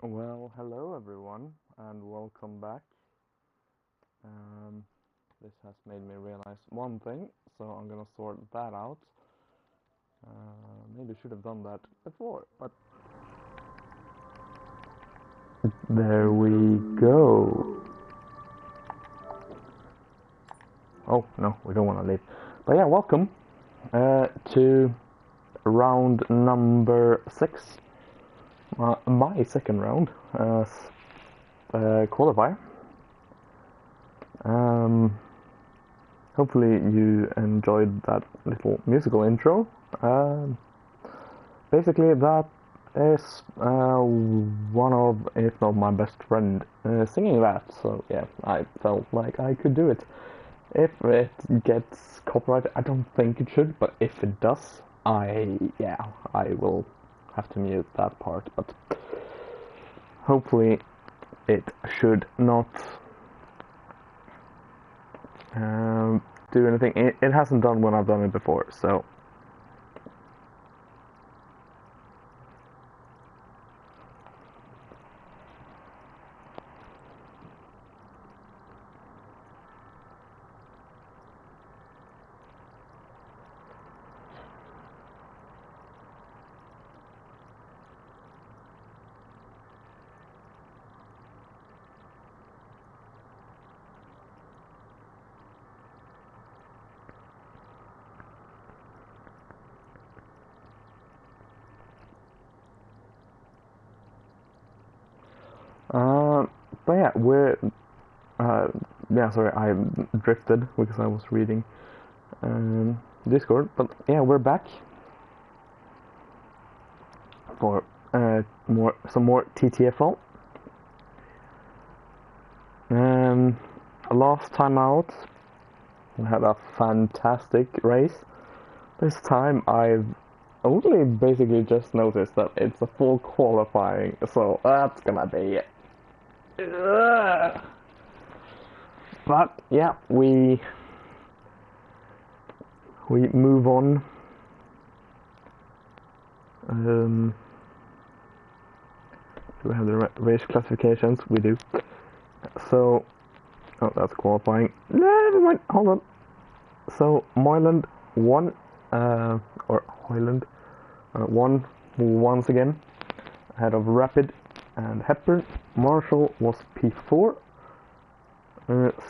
Well, hello everyone, and welcome back. Um, this has made me realize one thing, so I'm gonna sort that out. Maybe should have done that before, but there we go. Oh no, we don't want to leave. But yeah, welcome to round number 6, my second round as qualifier. Hopefully you enjoyed that little musical intro. Basically, that is one of, if not my best friend, singing that. So yeah, I felt like I could do it. If it gets copyrighted, I don't think it should, but if it does, I will have to mute that part. But hopefully, it should not do anything. It hasn't done when I've done it before, so. But yeah, sorry, I drifted because I was reading Discord. But yeah, we're back for some more TTFL. Last time out, we had a fantastic race. This time I've only basically just noticed that it's a full qualifying, so that's gonna be it. But yeah, we move on. Do we have the race classifications? We do. So, oh, that's qualifying. Never mind. Hold on. So Moyland won, or Hoyland won once again, ahead of Rapid and Hepburn. Marshall was P4.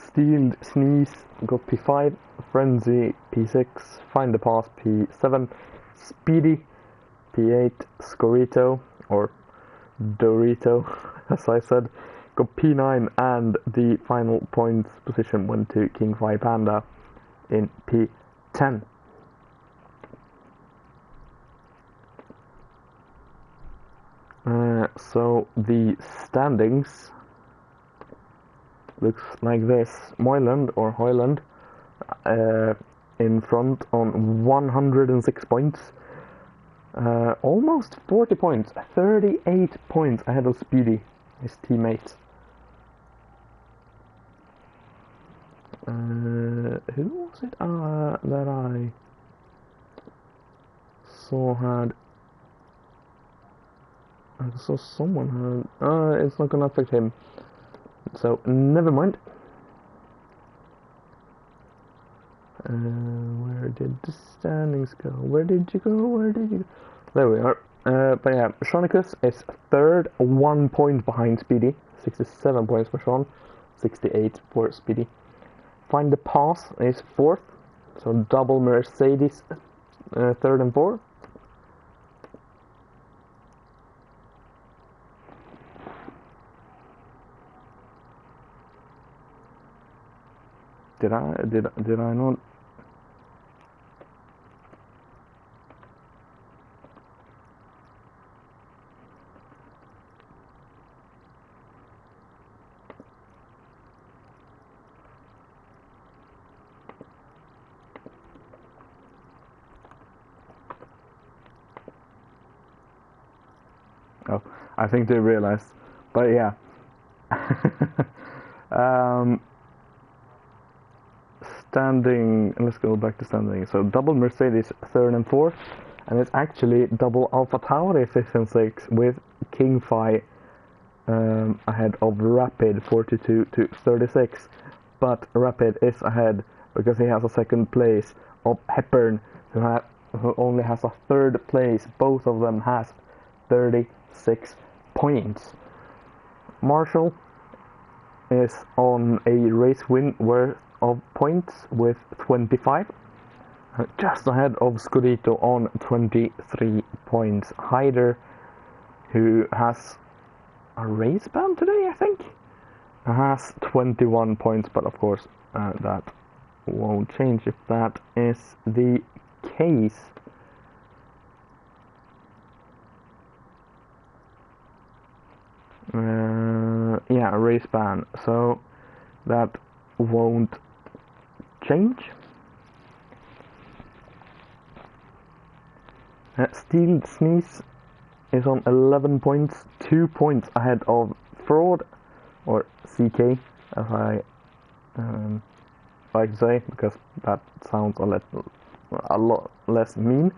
Steamed Sneeze got P5. Frenzy P6. Find the Pass P7. Speedy P8. Scorito, or Dorito, as I said, got P9, and the final points position went to King Fi Panda in P10. So the standings looks like this. Moyland or Hoyland in front on 106 points. Almost 40 points, 38 points ahead of Speedy, his teammate. Who was it that I saw had? I saw someone had. It's not gonna affect him, so never mind. Where did the standings go? Where did you go? Where did you go? There we are. But yeah, Shonicus is third, 1 point behind Speedy. 67 points for Sean, 68 for Speedy. Find the Pass is fourth, so double Mercedes, third and fourth. Did I not? Oh, I think they realized. But yeah. Standing, let's go back to standing. So double Mercedes third and fourth, and it's actually double Alpha Tauri 5th and 6th with King Fi ahead of Rapid 42 to 36, but Rapid is ahead because he has a second place of Hepburn, who only has a third place. Both of them has 36 points. Marshall is on a race win worth of points with 25, just ahead of Scudetto on 23 points. Hyder, who has a race ban today, I think, has 21 points, but of course that won't change if that is the case. Yeah, a race ban, so that won't change. Steel Sneeze is on 11 points, 2 points ahead of Fraud, or CK, as I like to say, because that sounds a lot less mean.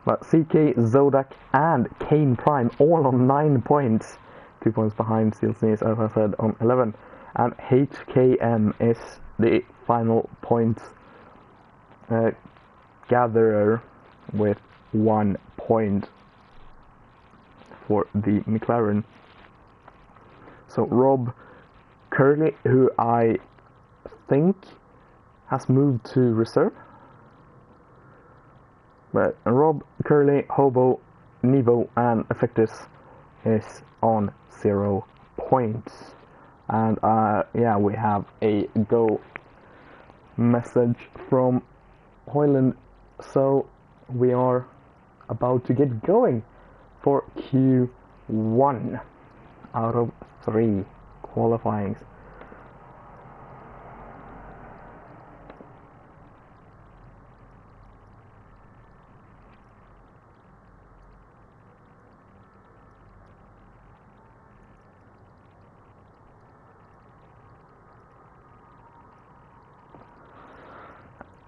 But CK, Zodak, and Kane Prime all on 9 points, 2 points behind Steel Sneeze, as I said, on 11. And HKM is the final points gatherer with 1 point for the McLaren. So Rob Curley, who I think has moved to reserve, but Rob Curley, Hobo, Nevo, and Effectus is on 0 points. And yeah, we have a go message from Hoyland, so we are about to get going for Q1 out of 3 qualifyings.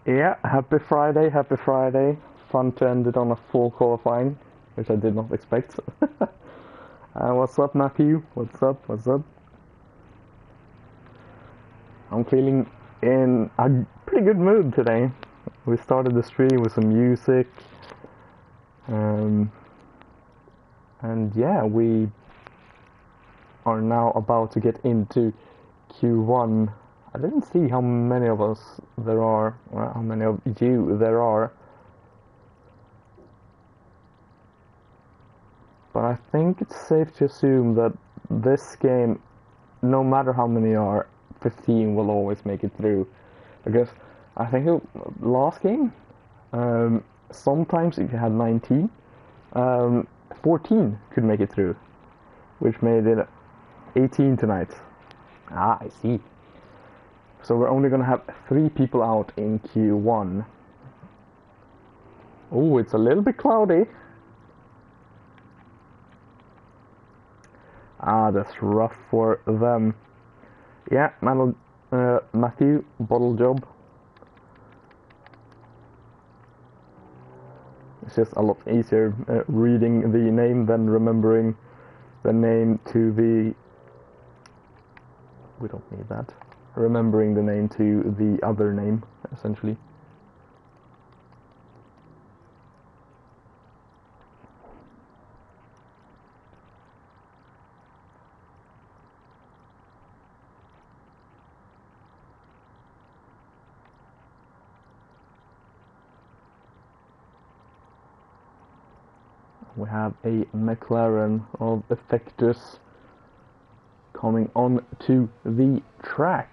Yeah, happy Friday, happy Friday. Fun to end it on a full qualifying, which I did not expect. What's up, Matthew? What's up? What's up? I'm feeling in a pretty good mood today. We started the stream with some music. And yeah, we are now about to get into Q1. I didn't see how many of us there are, or how many of you there are. But I think it's safe to assume that this game, no matter how many are, 15 will always make it through. Because I think last game, sometimes if you had 19, 14 could make it through, which made it 18 tonight. Ah, I see. So we're only going to have 3 people out in Q1. Oh, it's a little bit cloudy. Ah, that's rough for them. Yeah, Matthew, bottle job. It's just a lot easier reading the name than remembering the name to the... We don't need that. Remembering the name to the other name, essentially. We have a McLaren of Effectus coming on to the track.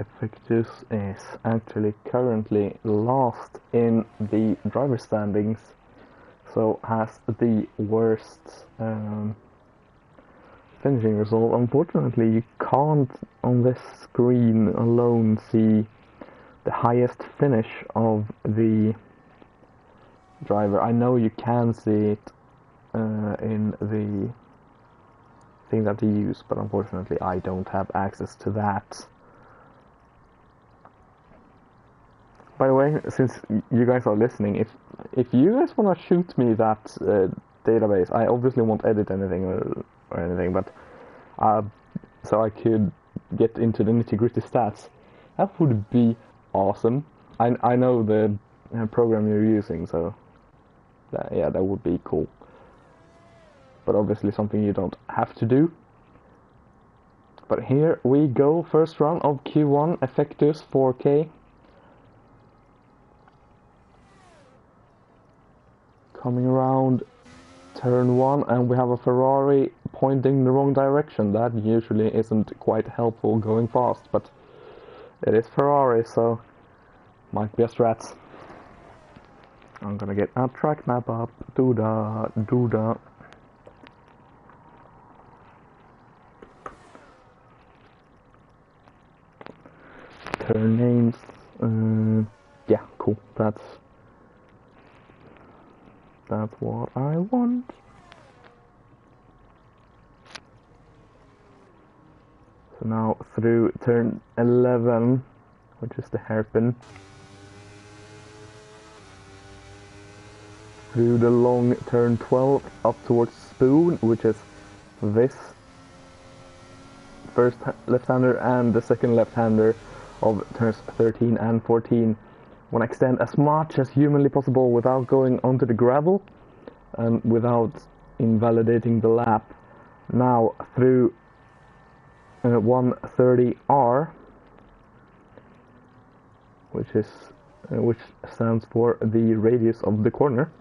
Effectus is actually currently last in the driver standings, so has the worst finishing result. Unfortunately, you can't on this screen alone see the highest finish of the driver. I know you can see it in the thing that they use, but unfortunately I don't have access to that. By the way, since you guys are listening, if you guys want to shoot me that database, I obviously won't edit anything or anything, but so I could get into the nitty-gritty stats. That would be awesome. I know the program you're using, so yeah, that would be cool. But obviously something you don't have to do. But here we go, first run of Q1 Effectus 4K. Coming around turn 1, and we have a Ferrari pointing the wrong direction. That usually isn't quite helpful going fast, but it is Ferrari, so might be a strat. I'm gonna get a track map up. Doodah. Turn names. Yeah, cool. That's what I want. So now through turn 11, which is the hairpin, through the long turn 12 up towards Spoon, which is this first left-hander and the second left-hander of turns 13 and 14. Want to extend as much as humanly possible without going onto the gravel and without invalidating the lap. Now through 130R, which stands for the radius of the corner,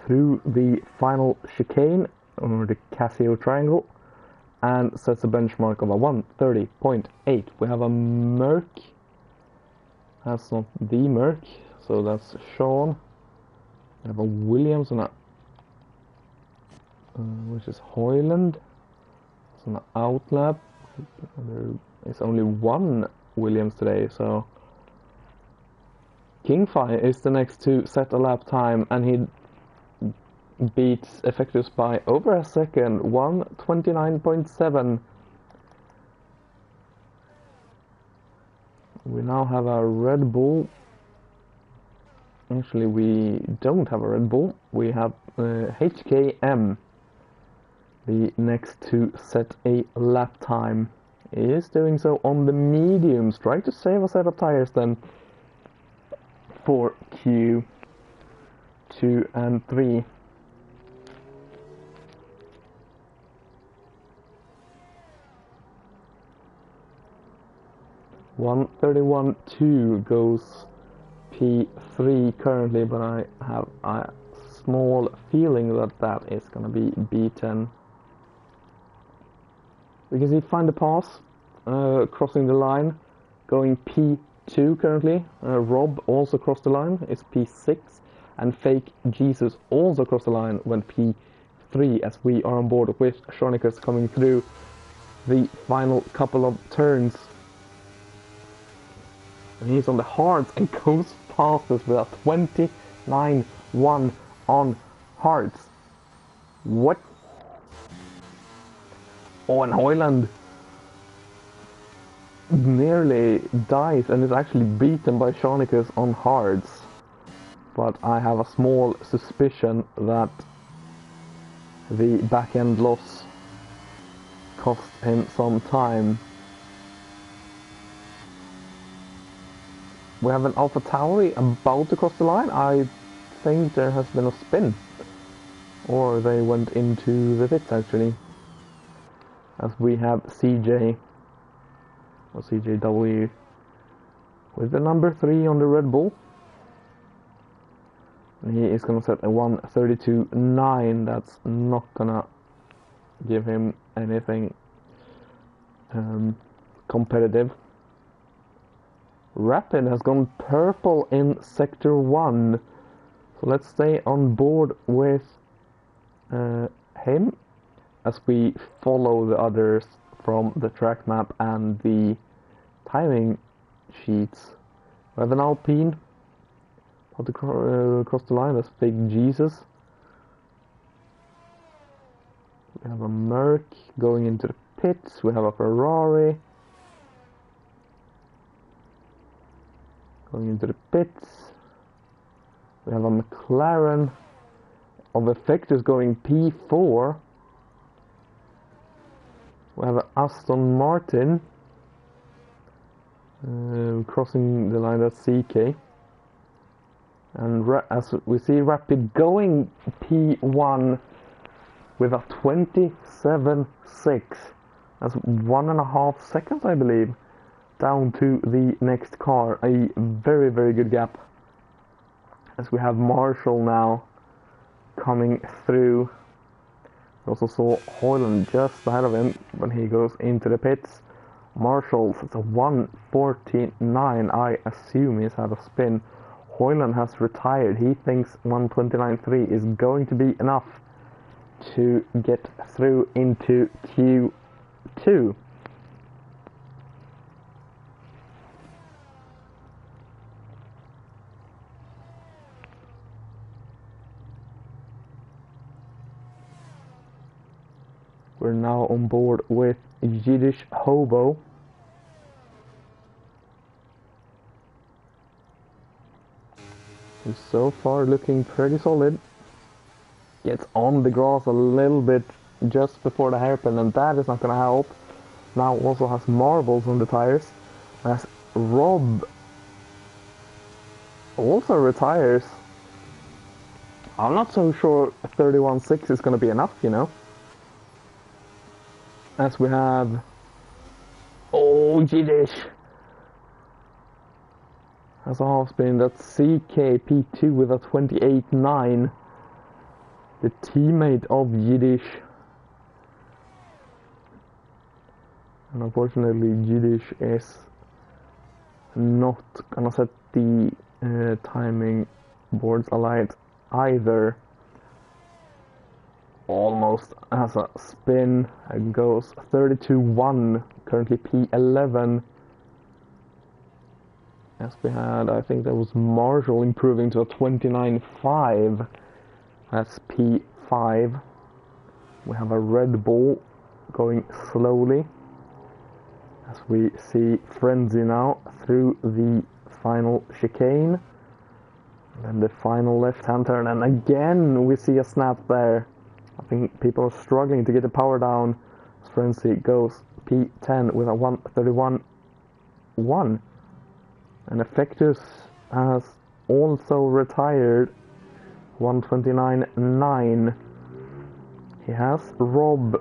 through the final chicane or the Casio triangle, and sets a benchmark of a 130.8. We have a Merc. That's not the Merc, so that's Sean. We have a Williams and a which is Hoyland. It's an outlap. There is only one Williams today, so Kingfi is the next to set a lap time, and he beats Effectus by over a second, 1:29.7. We now have a Red Bull. Actually, we don't have a Red Bull. We have HKM. The next to set a lap time is doing so on the mediums. Try to save a set of tires then for Q2 and 3. $1:31.2 goes P3 currently, but I have a small feeling that that is going to be beaten. We can see Find the Pass crossing the line, going P2 currently. Rob also crossed the line, it's P6, and Fake Jesus also crossed the line, went P3, as we are on board with Shonicus coming through the final couple of turns. And he's on the hards and goes past us with a 29.1 on hards. What? Oh, and Hoyland nearly dies and is actually beaten by Shonicus on hards. But I have a small suspicion that the back-end loss cost him some time. We have an Alpha Tauri about to cross the line. I think there has been a spin. Or they went into the pits actually. As we have CJ, or CJW, with the number 3 on the Red Bull. And he is going to set a 1:32.9. That's not going to give him anything. competitive. Rapid has gone purple in Sector 1. So let's stay on board with him as we follow the others from the track map and the timing sheets. We have an Alpine across the line, that's Big Jesus. We have a Merc going into the pits. We have a Ferrari going into the pits. We have a McLaren of effectors going P4. We have an Aston Martin crossing the line, that's CK. And as we see Rapid going P1 with a 27.6. That's 1.5 seconds, I believe, down to the next car. A very, very good gap. As we have Marshall now coming through. We also saw Hoyland just ahead of him when he goes into the pits. Marshall's it's a 1:49. I assume he's had a spin. Hoyland has retired. He thinks 1:29.3 is going to be enough to get through into Q2. We're now on board with Yiddish Hobo. He's so far looking pretty solid. Gets on the grass a little bit just before the hairpin, and that is not going to help. Now also has marbles on the tires. As Rob also retires. I'm not so sure 31.6 is going to be enough, you know. As we have... Oh, Yiddish! As a half spin, that's CKP2 with a 28.9. The teammate of Yiddish. And unfortunately, Yiddish is not gonna set the timing boards alight either. Almost has a spin and goes 32.1, currently P11. As we had, I think that was Marshall improving to a 29.5. That's P5. We have a Red Bull going slowly. As we see Frenzy now through the final chicane. And then the final left-hand turn, and again we see a snap there. I think people are struggling to get the power down. Frenzy goes P10 with a 1:31.1. And Effectus has also retired 1:29.9. He has Rob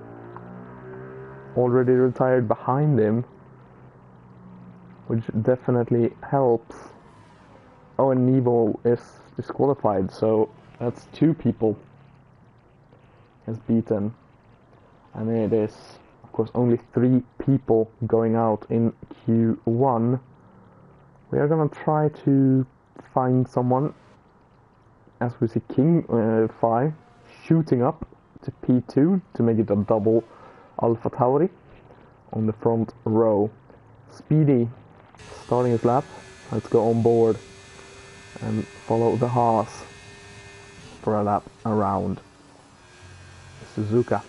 already retired behind him, which definitely helps. Oh, and Nevo is disqualified, so that's 2 people has beaten, and it is of course only 3 people going out in Q1. We are gonna try to find someone, as we see King Phi shooting up to P2 to make it a double Alpha Tauri on the front row. Speedy starting his lap. Let's go on board and follow the Haas for a lap around Suzuka.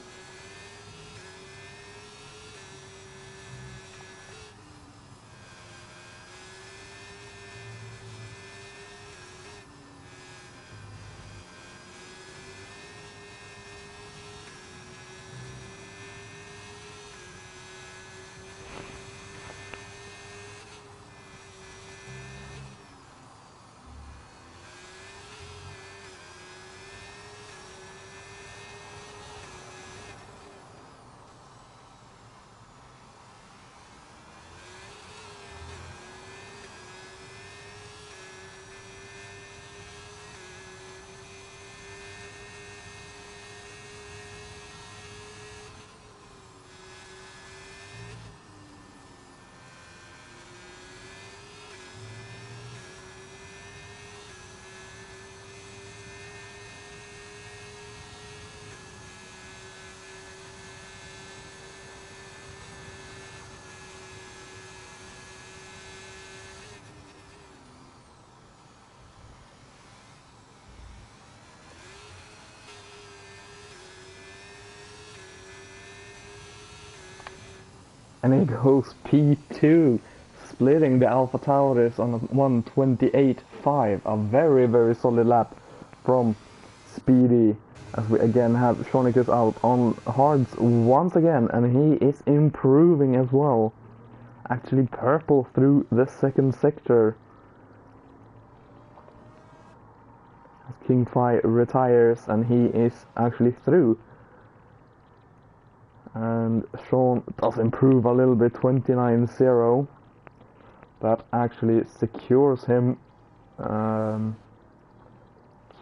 and he goes P2, splitting the Alpha Tauris on a 1:28.5. A very, very solid lap from Speedy, as we again have Shonicus out on hards once again, and he is improving as well. Actually purple through the second sector. As King Fi retires and he is actually through. And Sean does improve a little bit, 29.0. That actually secures him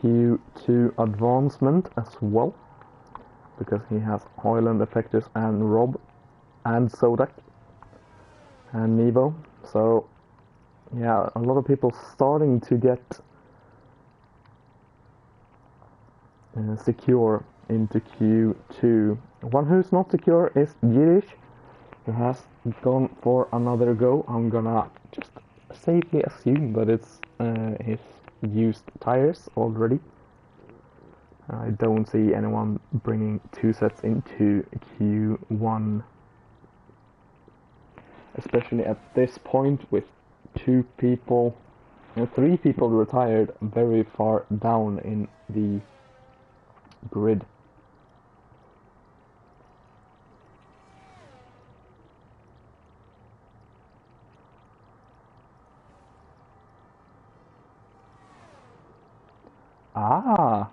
Q2 advancement as well, because he has Hoyland, Effectus and Rob and Sodak and Nevo. So yeah, a lot of people starting to get secure into Q2. One who's not secure is Yiddish, who has gone for another go. I'm gonna just safely assume that it's his used tires already. I don't see anyone bringing two sets into Q1, especially at this point with three people retired very far down in the grid.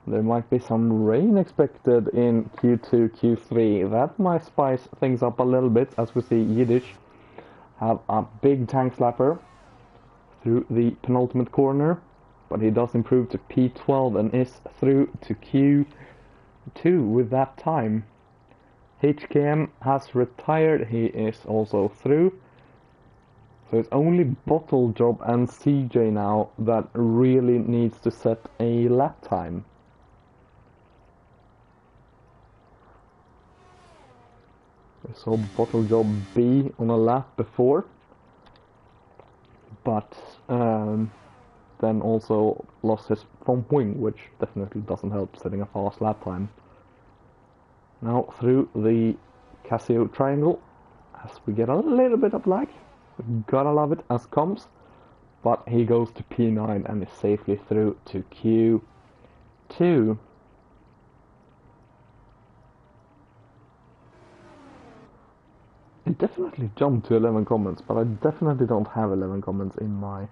There might be some rain expected in Q2, Q3. That might spice things up a little bit, as we see Yiddish have a big tank slapper through the penultimate corner, but he does improve to P12 and is through to Q2 with that time. HKM has retired, he is also through. So it's only Bottle Job and CJ now that really needs to set a lap time. We saw Bottle Job be on a lap before, but then also lost his front wing, which definitely doesn't help setting a fast lap time. Now through the Casio triangle, as we get a little bit of lag. Gotta love it as comes, but he goes to P9 and is safely through to Q2. I definitely jumped to 11 comments, but I definitely don't have 11 comments in my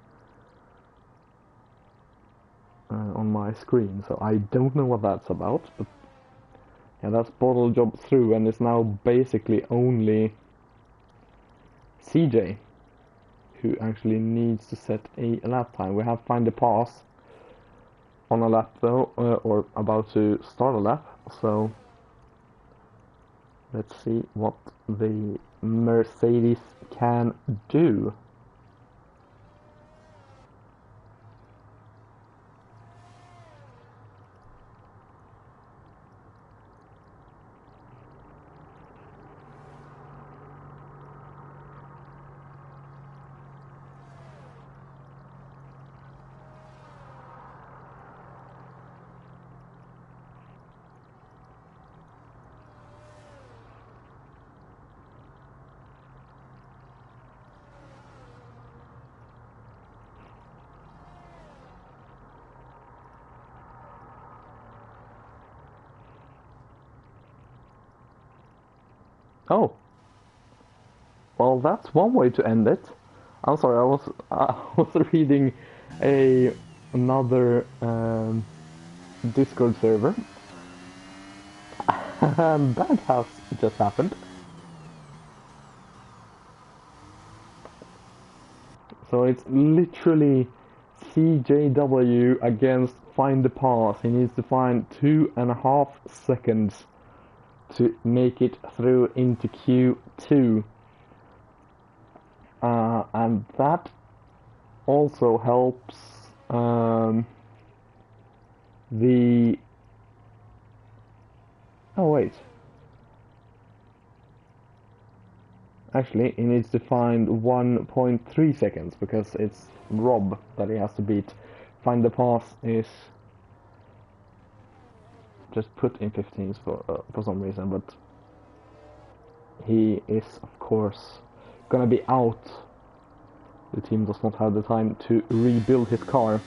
on my screen, so I don't know what that's about. But yeah, that's Bottle Job through, and it's now basically only CJ who actually needs to set a lap time. We have Find the Pass on a lap though, or about to start a lap, so let's see what the Mercedes can do. Oh, well, that's one way to end it. I'm sorry, I was reading another Discord server, and that has just happened. So it's literally CJW against Find the Pass. He needs to find 2.5 seconds to make it through into Q2. And that also helps the... Oh wait. Actually, he needs to find 1.3 seconds, because it's Rob that he has to beat. Find the Pass is just put in 15s for some reason, but he is, of course, gonna be out. The team does not have the time to rebuild his car.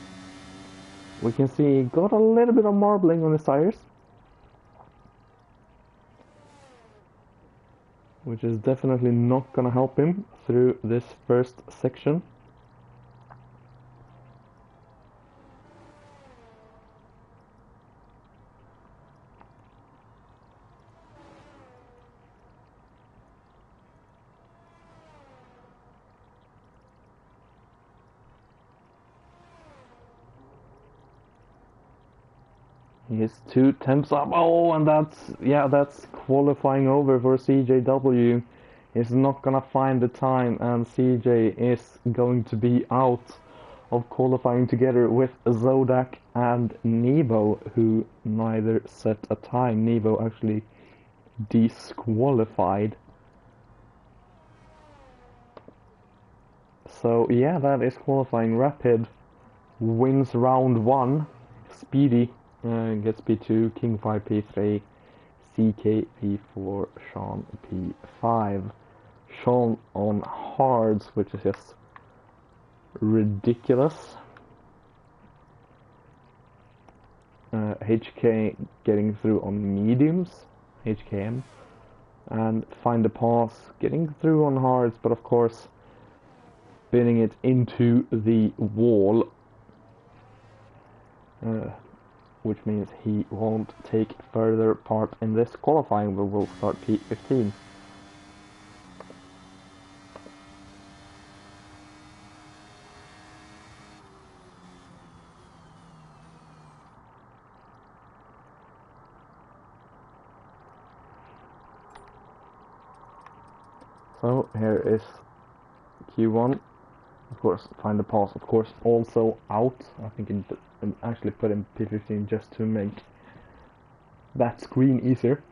We can see he got a little bit of marbling on his tires, which is definitely not gonna help him through this first section. He's 2 temps up. Oh, and that's qualifying over for CJW. He's not gonna find the time, and CJ is going to be out of qualifying together with Zodak and Nebo, who neither set a time. Nebo actually disqualified. So yeah, that is qualifying. Rapid wins round 1. Speedy gets P2, King 5 P3, CK P4, Sean P5. Sean on hards, which is just ridiculous. HK getting through on mediums, HKM, and Find the Pass getting through on hards, but of course spinning it into the wall, which means he won't take further part in this qualifying, but will start P15. So here is Q1. Of course, Find the Pass, of course, also out. I think it actually put in P15 just to make that screen easier,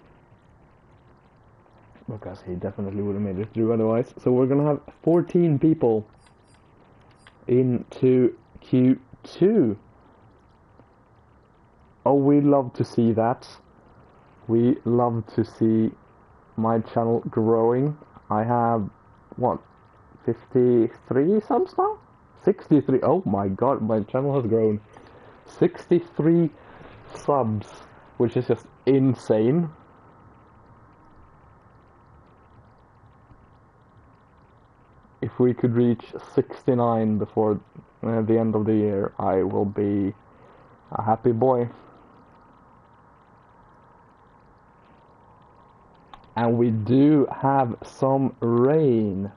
because he definitely would have made it through otherwise. So we're gonna have 14 people into Q2. Oh, we love to see that. We love to see my channel growing. I have, what, 53 subs now? 63. Oh my god, my channel has grown. 63 subs, which is just insane. If we could reach 69 before the end of the year, I will be a happy boy. And we do have some rain.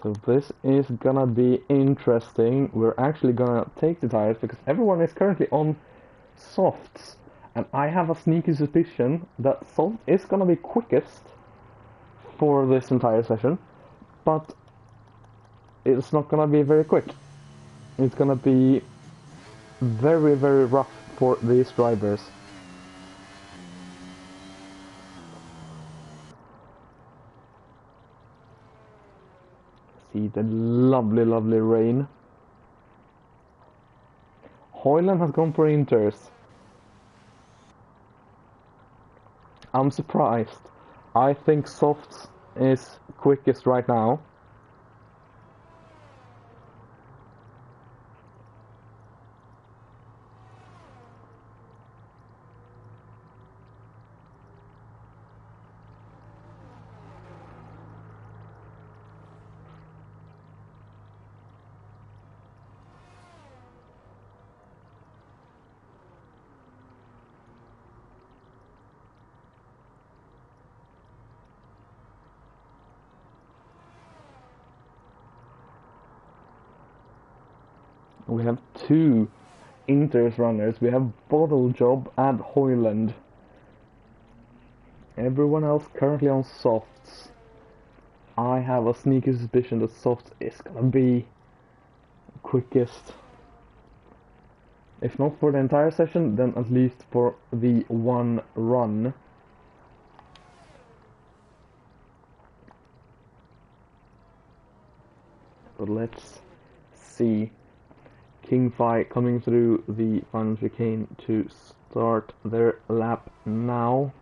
So this is gonna be interesting. We're actually gonna take the tires because everyone is currently on softs. And I have a sneaky suspicion that soft is gonna be quickest for this entire session. But it's not gonna be very quick. It's gonna be very, very rough for these drivers. See the lovely, lovely rain. Hoyland has gone for inters. I'm surprised. I think softs is quickest right now. We have 2 inters runners. We have Bottle Job and Hoyland. Everyone else currently on softs. I have a sneaky suspicion that softs is gonna be quickest. If not for the entire session, then at least for the one run. But let's see. King Fi coming through the final chicane to start their lap now.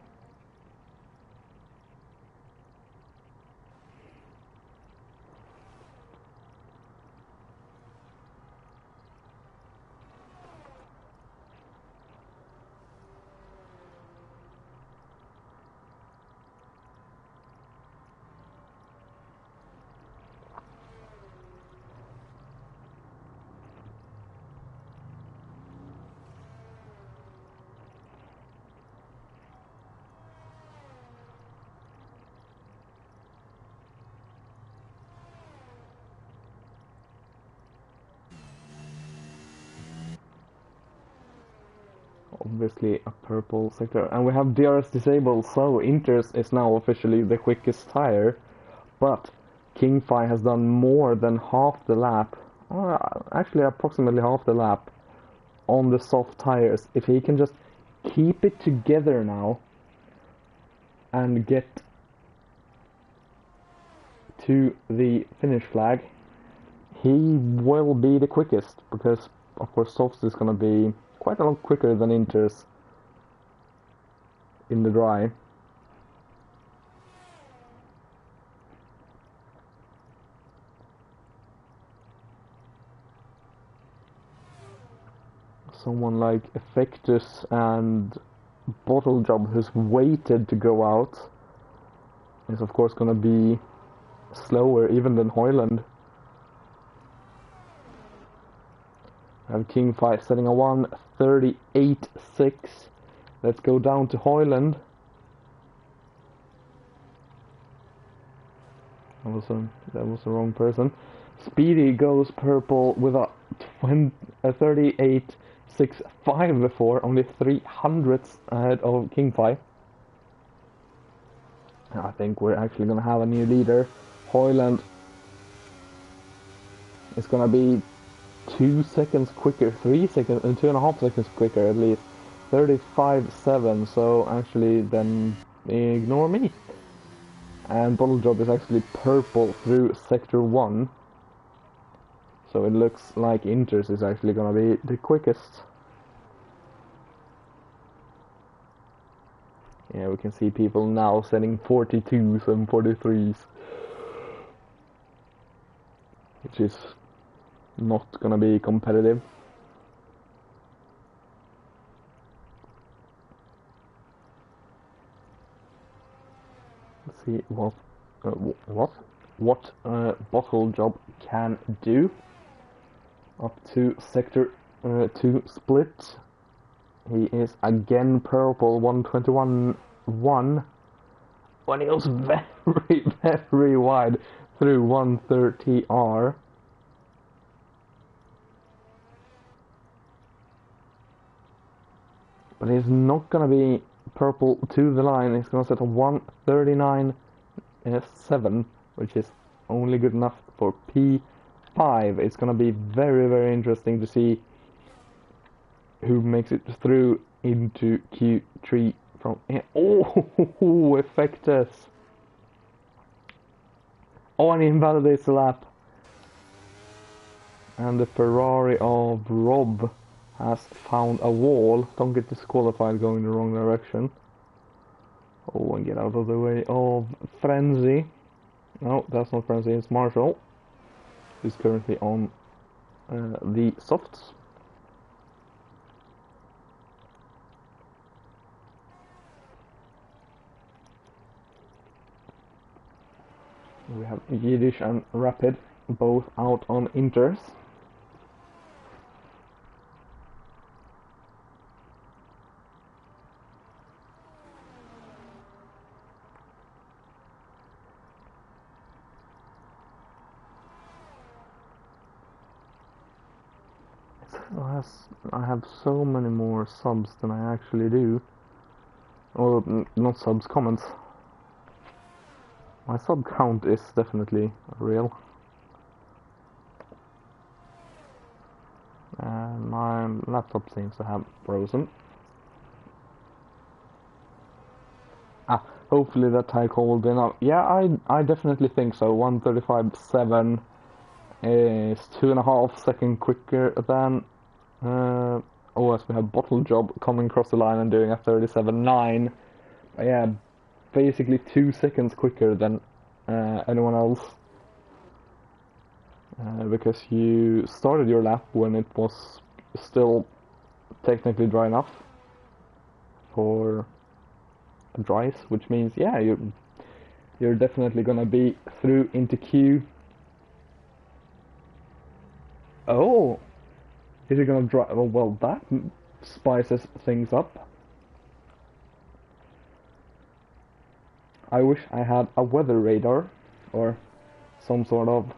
Obviously a purple sector, and we have DRS disabled, so Inters is now officially the quickest tire, but King Fi has done more than half the lap, or actually approximately half the lap on the soft tires. If he can just keep it together now and get to the finish flag, he will be the quickest, because of course softs is going to be quite a lot quicker than Inters in the dry. Someone like Effectus and Bottle Job, who's waited to go out, is of course going to be slower even than Hoyland. I have King Fi setting a 1:38.6. Let's go down to Hoyland. That was the wrong person. Speedy goes purple with a 38.65 before, only 300ths ahead of King Fi. I think we're actually gonna have a new leader. Hoyland is gonna be 2 seconds quicker, 3 seconds, 2.5 seconds quicker at least. 35.7, so actually then ignore me. And Bottle Job is actually purple through sector 1. So it looks like Inters is actually gonna be the quickest. Yeah, we can see people now setting 42s and 43s. Which is not gonna be competitive. Let's see what Bottle Job can do. Up to sector 2 split. He is again purple, 1:21.1. When he was very, very wide through 1:30R. But he's not gonna be purple to the line. He's gonna set a 1:39.7, which is only good enough for P5. It's gonna be very, very interesting to see who makes it through into Q3 from here. Oh, Effectus! Oh, and he invalidates the lap. And the Ferrari of Rob has found a wall. Don't get disqualified going the wrong direction. Oh, and get out of the way of Frenzy. No, that's not Frenzy, it's Marshall. He's currently on the softs. We have Yiddish and Rapid both out on Inters. I have so many more subs than I actually do. Or, not subs, comments. My sub count is definitely real. And my laptop seems to have frozen. Hopefully that tie call will be enough. Yeah, I definitely think so. 1:35.7 is 2.5 seconds quicker than OS. We have Bottle Job coming across the line and doing a 37.9. Yeah, basically 2 seconds quicker than anyone else. Because you started your lap when it was still technically dry enough for dries, which means yeah, you're definitely gonna be through into queue. Oh, is it gonna dry? Well, that spices things up. I wish I had a weather radar or some sort of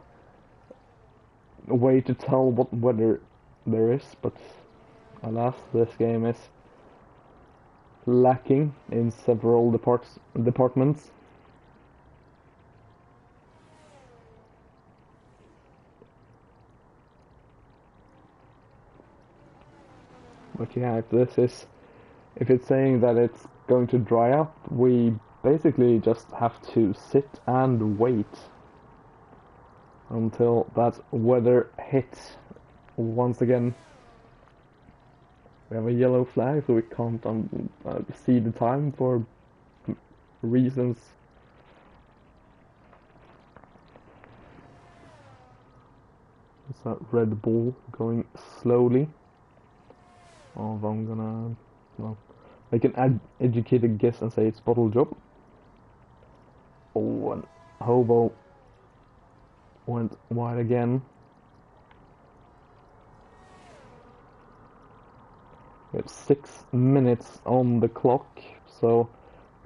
way to tell what weather there is, but alas, this game is lacking in several departments. But yeah, if it's saying that it's going to dry up, we basically just have to sit and wait until that weather hits once again. We have a yellow flag, so we can't see the time for reasons. It's that Red Bull going slowly. Although I'm gonna, well, make an educated guess and say it's Bottle Job. Oh, and Hobo went wide again. We have 6 minutes on the clock, so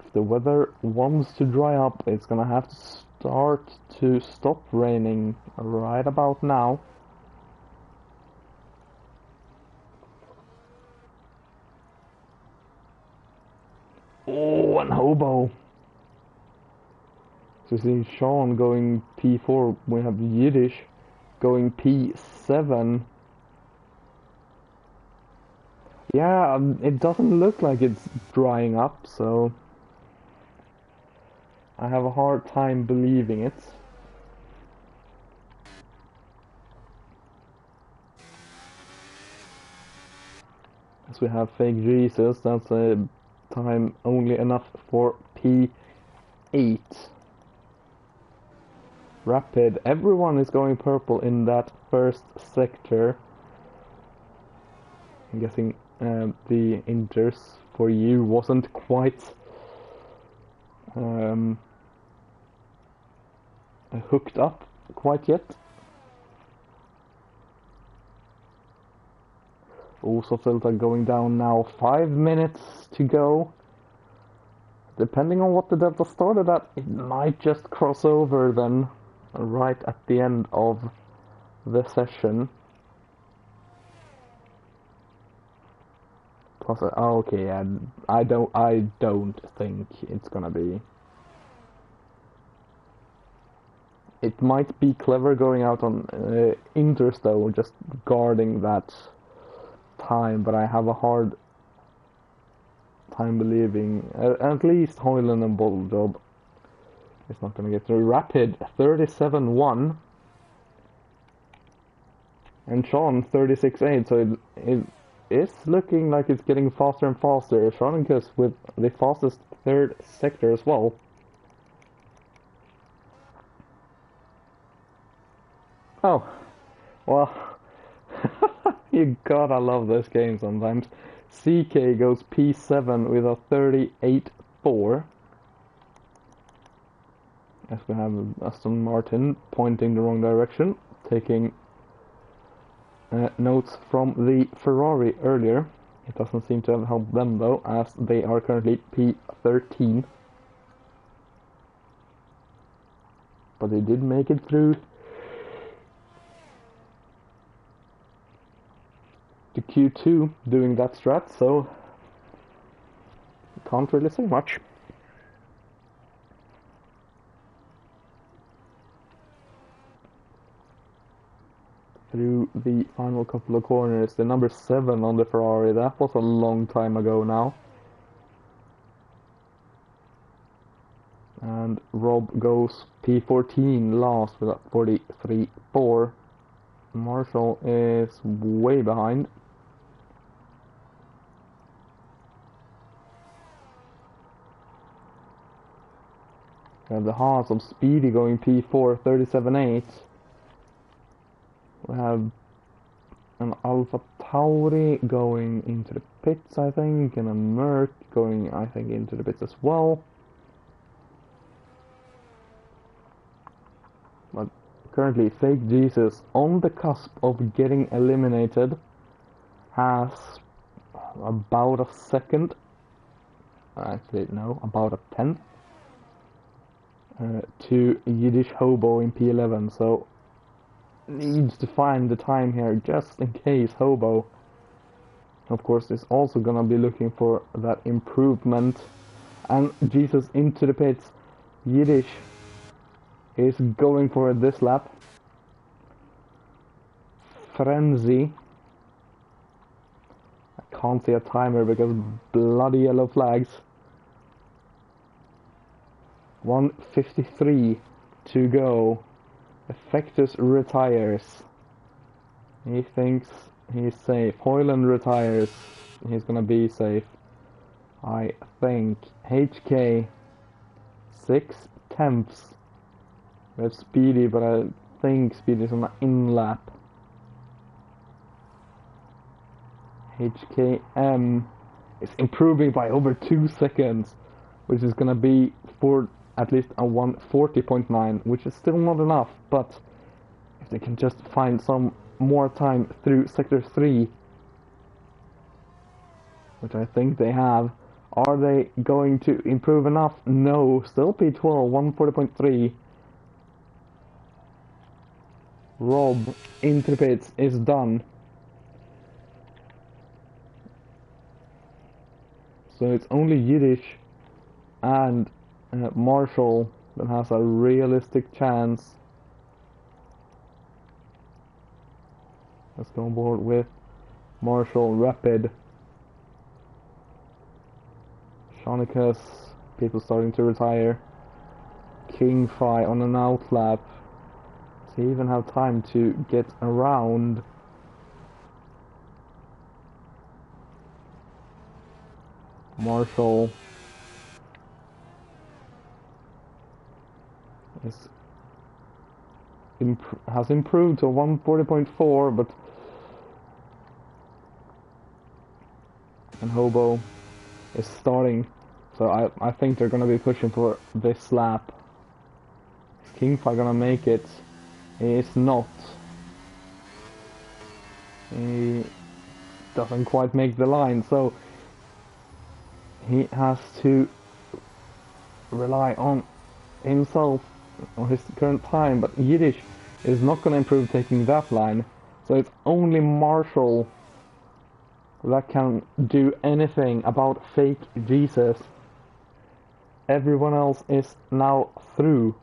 if the weather wants to dry up, it's gonna have to start to stop raining right about now. Oh, and Hobo. So see Sean going P4, we have Yiddish going P7. Yeah, it doesn't look like it's drying up, so I have a hard time believing it. As we have Fake Jesus, that's a time only enough for P8. Rapid, everyone is going purple in that first sector. I'm guessing the inters for you wasn't quite hooked up quite yet. Also filter going down now, 5 minutes to go. Depending on what the Delta started at, it might just cross over then, right at the end of the session. Plus, oh, okay, yeah, I don't think it's gonna be. It might be clever going out on inters though, just guarding that time, but I have a hard time believing at least Hoyland and Bottle Job is not going to get through. Rapid 37.1 and Sean 36.8, so it is looking like it's getting faster and faster. Sean goes with the fastest third sector as well. Oh, well. You gotta love this game sometimes. CK goes P7 with a 38.4. As we have Aston Martin pointing the wrong direction, taking notes from the Ferrari earlier. It doesn't seem to have helped them though, as they are currently P13. But they did make it through to Q2 doing that strat, so can't really say much. Through the final couple of corners, the number 7 on the Ferrari, that was a long time ago now. And Rob goes P14 last with a 43.4. Marshall is way behind. We have the Haas of Speedy going P4 37.8. We have an Alpha Tauri going into the pits, I think, and a Merc going, I think, into the pits as well. But currently, Fake Jesus, on the cusp of getting eliminated, has about a second. Actually, no, about a tenth. To Yiddish Hobo in P11, so needs to find the time here just in case Hobo, of course, is also gonna be looking for that improvement. And Jesus into the pits. Yiddish is going for it this lap. Frenzy. I can't see a timer because bloody yellow flags. 1:53 to go. Effectus retires. He thinks he's safe. Hoyland retires. He's gonna be safe. I think. HK 6/10. We have Speedy, but I think Speedy's on the in-lap. HKM is improving by over 2 seconds, which is gonna be for at least a 1:40.9, which is still not enough, but if they can just find some more time through Sector 3, which I think they have, are they going to improve enough? No, still P12, 1:40.3. Rob into the pits is done. So it's only Yiddish and Marshall that has a realistic chance. Let's go on board with Marshall Rapid. Shonicus, people starting to retire. Kingfi on an outlap. Does he even have time to get around? Marshall has improved to 1:40.4, but and Hobo is starting, so I think they're gonna be pushing for this lap. Is Kingfi gonna make it? He is not. He doesn't quite make the line, so he has to rely on himself or his current time, but Yiddish is not going to improve taking that line, so it's only Marshall that can do anything about Fake Jesus. Everyone else is now through.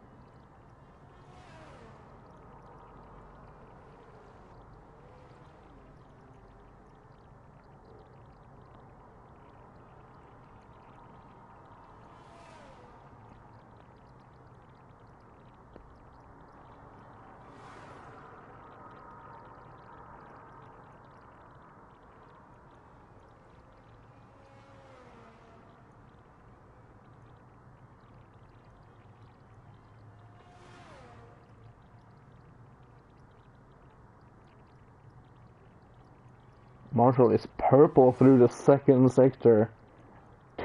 Marshall is purple through the second sector.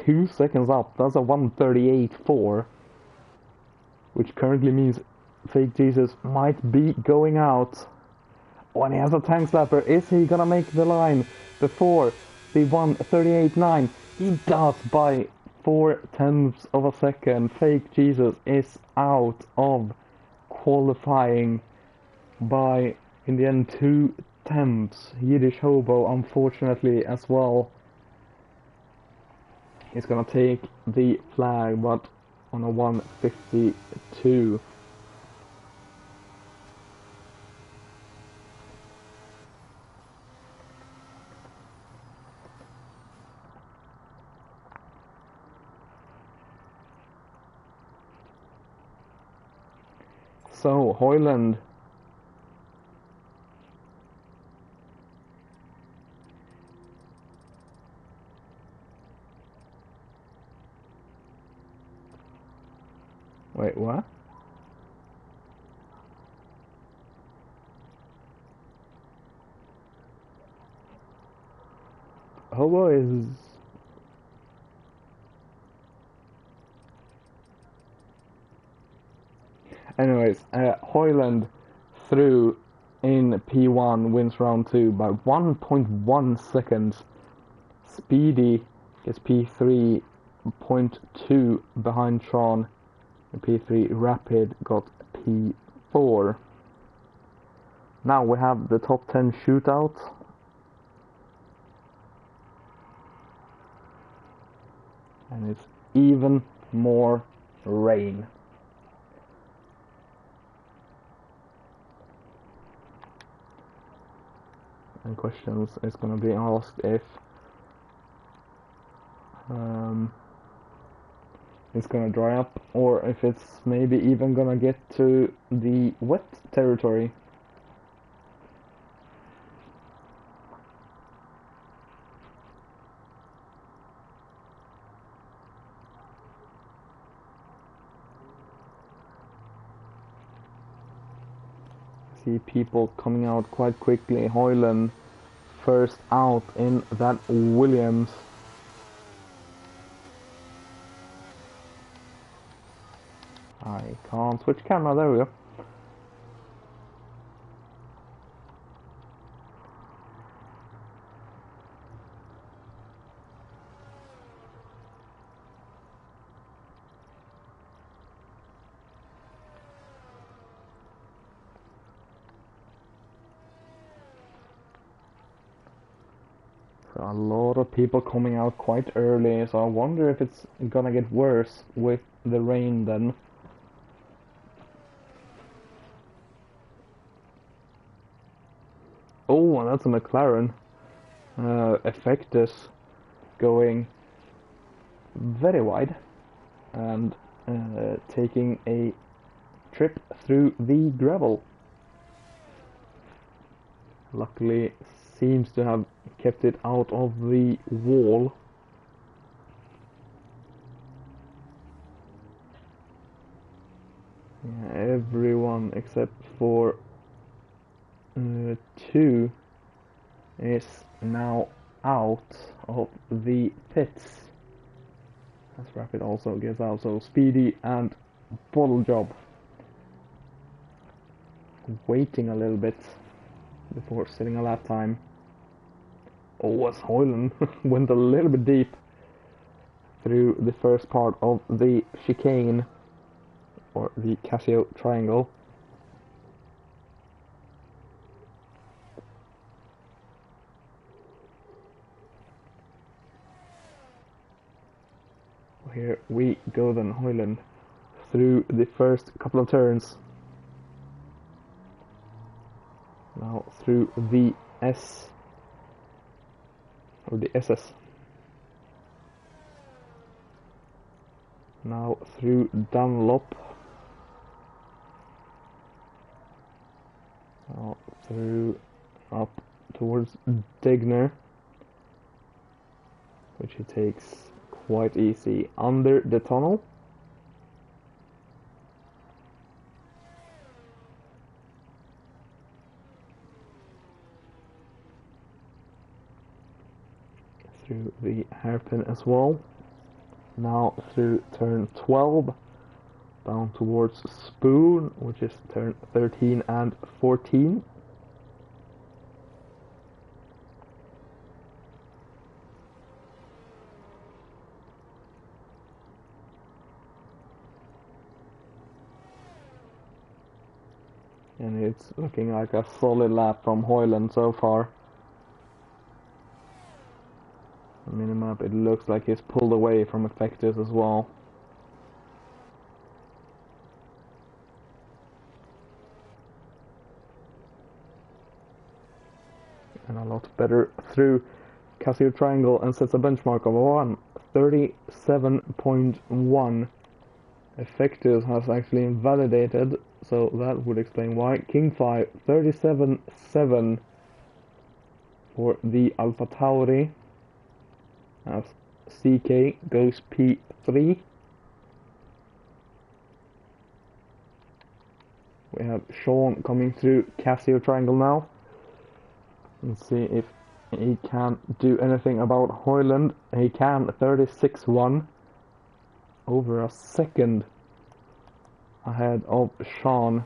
2 seconds up. That's a 1:38.4. Which currently means Fake Jesus might be going out. Oh, and he has a time slapper. Is he gonna make the line before the 1:38.9? He does by 0.4 of a second. Fake Jesus is out of qualifying by, in the end, 2/10. Yiddish Hobo, unfortunately, as well. He's gonna take the flag, but on a 1:52. So, Hoyland Wait, what? Hobo is... Anyways, Hoyland through in P1 wins round 2 by 1.1 seconds. Speedy gets P3.2 behind Sean. And P3 Rapid got P4. Now we have the top 10 shootout. And it's even more rain. And questions is going to be asked if it's going to dry up, or if it's maybe even going to get to the wet territory. See people coming out quite quickly. Hoyland first out in that Williams. I can't switch camera, there we go. So a lot of people coming out quite early, so I wonder if it's gonna get worse with the rain then. Oh, and that's a McLaren. Effectus going very wide and taking a trip through the gravel. Luckily seems to have kept it out of the wall. Yeah, everyone except for 2 is now out of the pits. As Rapid also gets out, so Speedy and Bottle Job waiting a little bit before setting a lap time. Oh, as Hoyland went a little bit deep through the first part of the chicane, or the Casio triangle. Here we go then, Hoyland through the first couple of turns. Now through the S, or the SS. Now through Dunlop. Now through up towards Degner, which he takes quite easy under the tunnel. Through the hairpin as well. Now through turn 12 down towards Spoon, which is turn 13 and 14. And it's looking like a solid lap from Hoyland so far. Minimap, it looks like he's pulled away from Effectus as well. And a lot better through Casio Triangle, and sets a benchmark of 1:37.1. Effectus has actually invalidated, so that would explain why. King 5, 37.7 for the Alpha Tauri. As CK goes P3. We have Sean coming through Casio Triangle now. Let's see if he can do anything about Hoyland. He can, 36-1. Over a second ahead of Sean.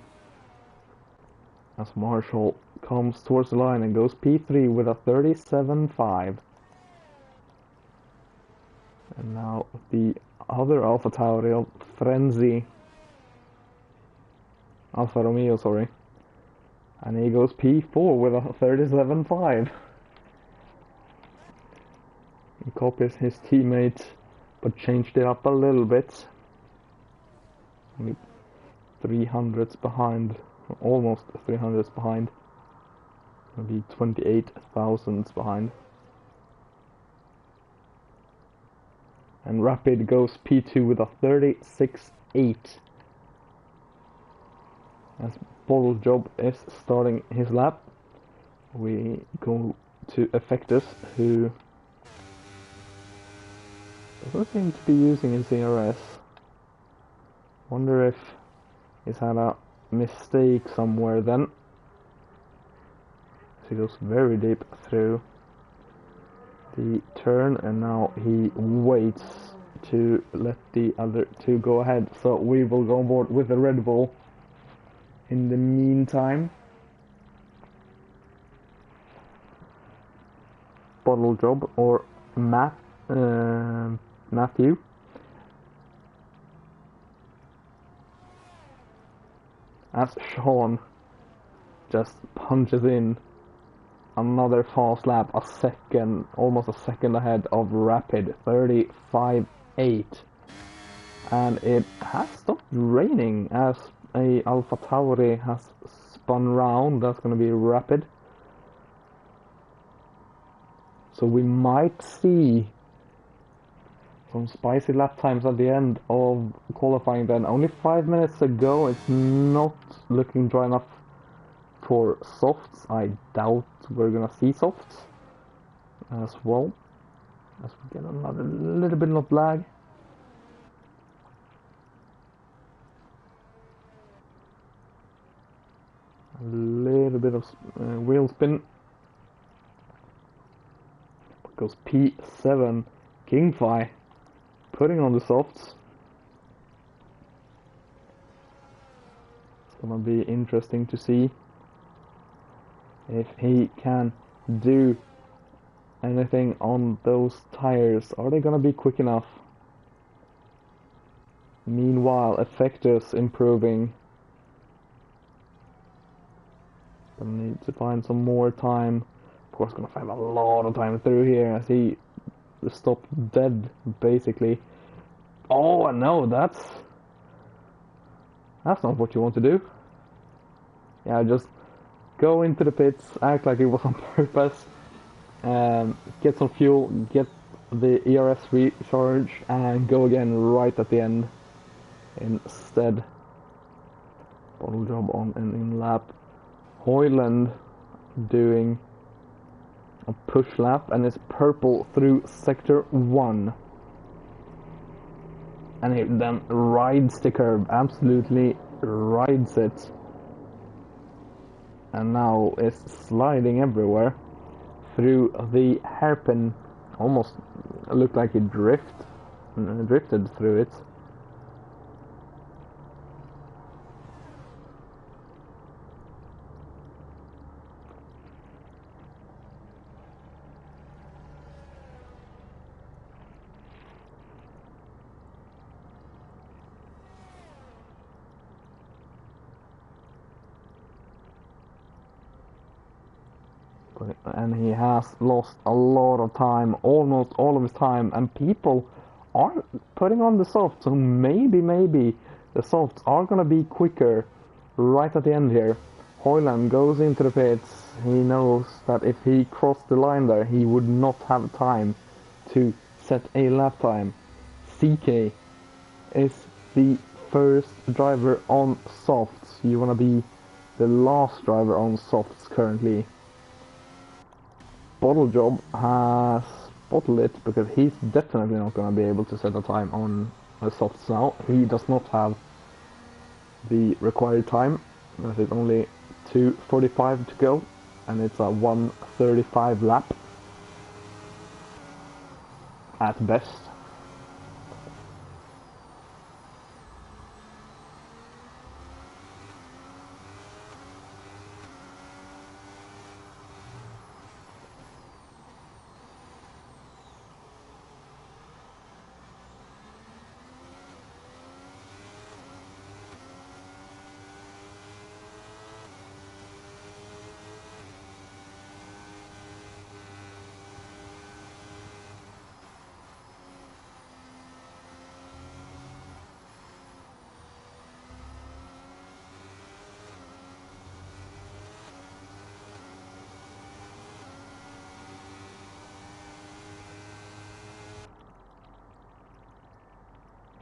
As Marshall comes towards the line and goes P3 with a 37.5. And now the other Alpha Tauri of Frenzy. Alfa Romeo, sorry. And he goes P4 with a 37.5. He copies his teammate, but changed it up a little bit. Only 300s behind, almost 300s behind. Maybe 28,000s behind. And Rapid goes P2 with a 36.8. As Bottle Job is starting his lap, we go to Effectus, who doesn't seem to be using his ERS. Wonder if he's had a mistake somewhere then. So he goes very deep through the turn, and now he waits to let the other two go ahead. So we will go on board with the Red Bull. In the meantime, Bottle Job or Matthew as Sean just punches in another fast lap, a second, almost a second ahead of Rapid, 35.8, and it has stopped raining as a Alpha Tauri has spun round. That's going to be Rapid. So we might see some spicy lap times at the end of qualifying then. Only 5 minutes ago. It's not looking dry enough for softs. I doubt we're going to see softs as well. As we get another little bit of lag. A little bit of wheel spin. Goes P7. Kingfi putting on the softs. It's gonna be interesting to see if he can do anything on those tires. Are they gonna be quick enough? Meanwhile, Effectus improving. Gonna need to find some more time. Of course, gonna find a lot of time through here as he stopped dead, basically. Oh no, that's not what you want to do. Yeah, just go into the pits, act like it was on purpose, get some fuel, get the ERS recharge, and go again right at the end instead. Bottle Job on and in lap. Hoyland doing a push lap, and it's purple through sector 1. And he then rides the curb, absolutely rides it. And now it's sliding everywhere through the hairpin. Almost looked like he drifted through it. And he has lost a lot of time, almost all of his time, and people are putting on the softs, so maybe the softs are gonna be quicker right at the end here. Hoyland goes into the pits. He knows that if he crossed the line there, he would not have time to set a lap time. CK is the first driver on softs. You wanna be the last driver on softs currently. Bottle Job has bottled it because he's definitely not going to be able to set a time on the softs now. He does not have the required time. There's only 2:45 to go, and it's a 1:35 lap at best.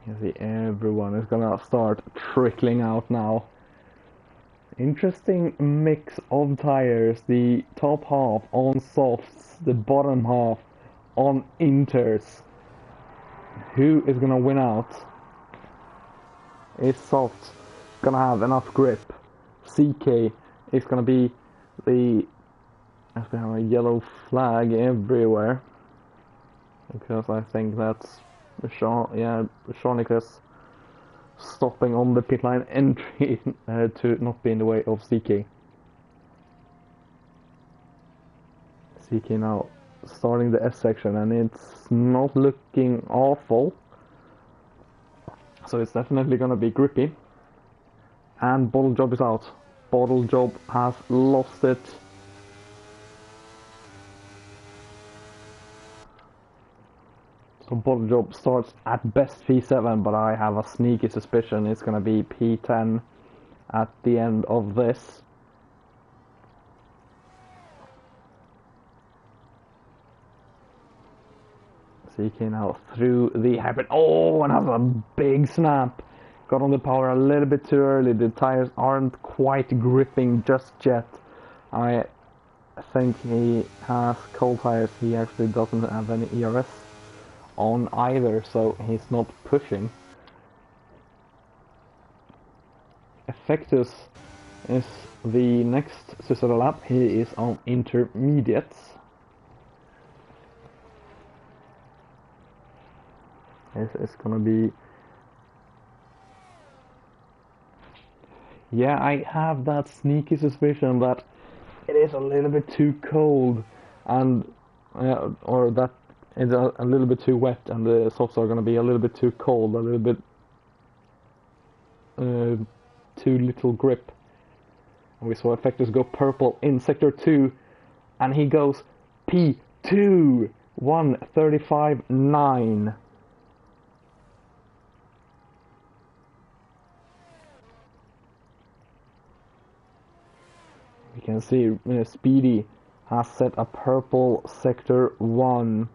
You see, everyone is gonna start trickling out now. Interesting mix of tires. The top half on softs, the bottom half on inters. Who is gonna win out? Is soft gonna have enough grip? CK is gonna be the... As we have a yellow flag everywhere. Because I think that's Shawnikas stopping on the pit line entry to not be in the way of CK. CK now starting the S section, and it's not looking awful. So it's definitely gonna be grippy. And Bottle Job is out. Bottle Job has lost it. So Bottle Job starts at best P7, but I have a sneaky suspicion it's gonna be P10 at the end of this. CK now through the hairpin. Oh, and has a big snap. Got on the power a little bit too early. The tires aren't quite gripping just yet. I think he has cold tires. He actually doesn't have any ERS on either, so he's not pushing. Effectus is the next Suzuka lap. He is on intermediates. This is gonna be... Yeah, I have that sneaky suspicion that it is a little bit too cold, and or that it's a little bit too wet, and the softs are gonna be a little bit too cold, a little bit too little grip. And we saw Effectus go purple in sector 2, and he goes P2, 1:35.9. You can see Speedy has set a purple sector 1.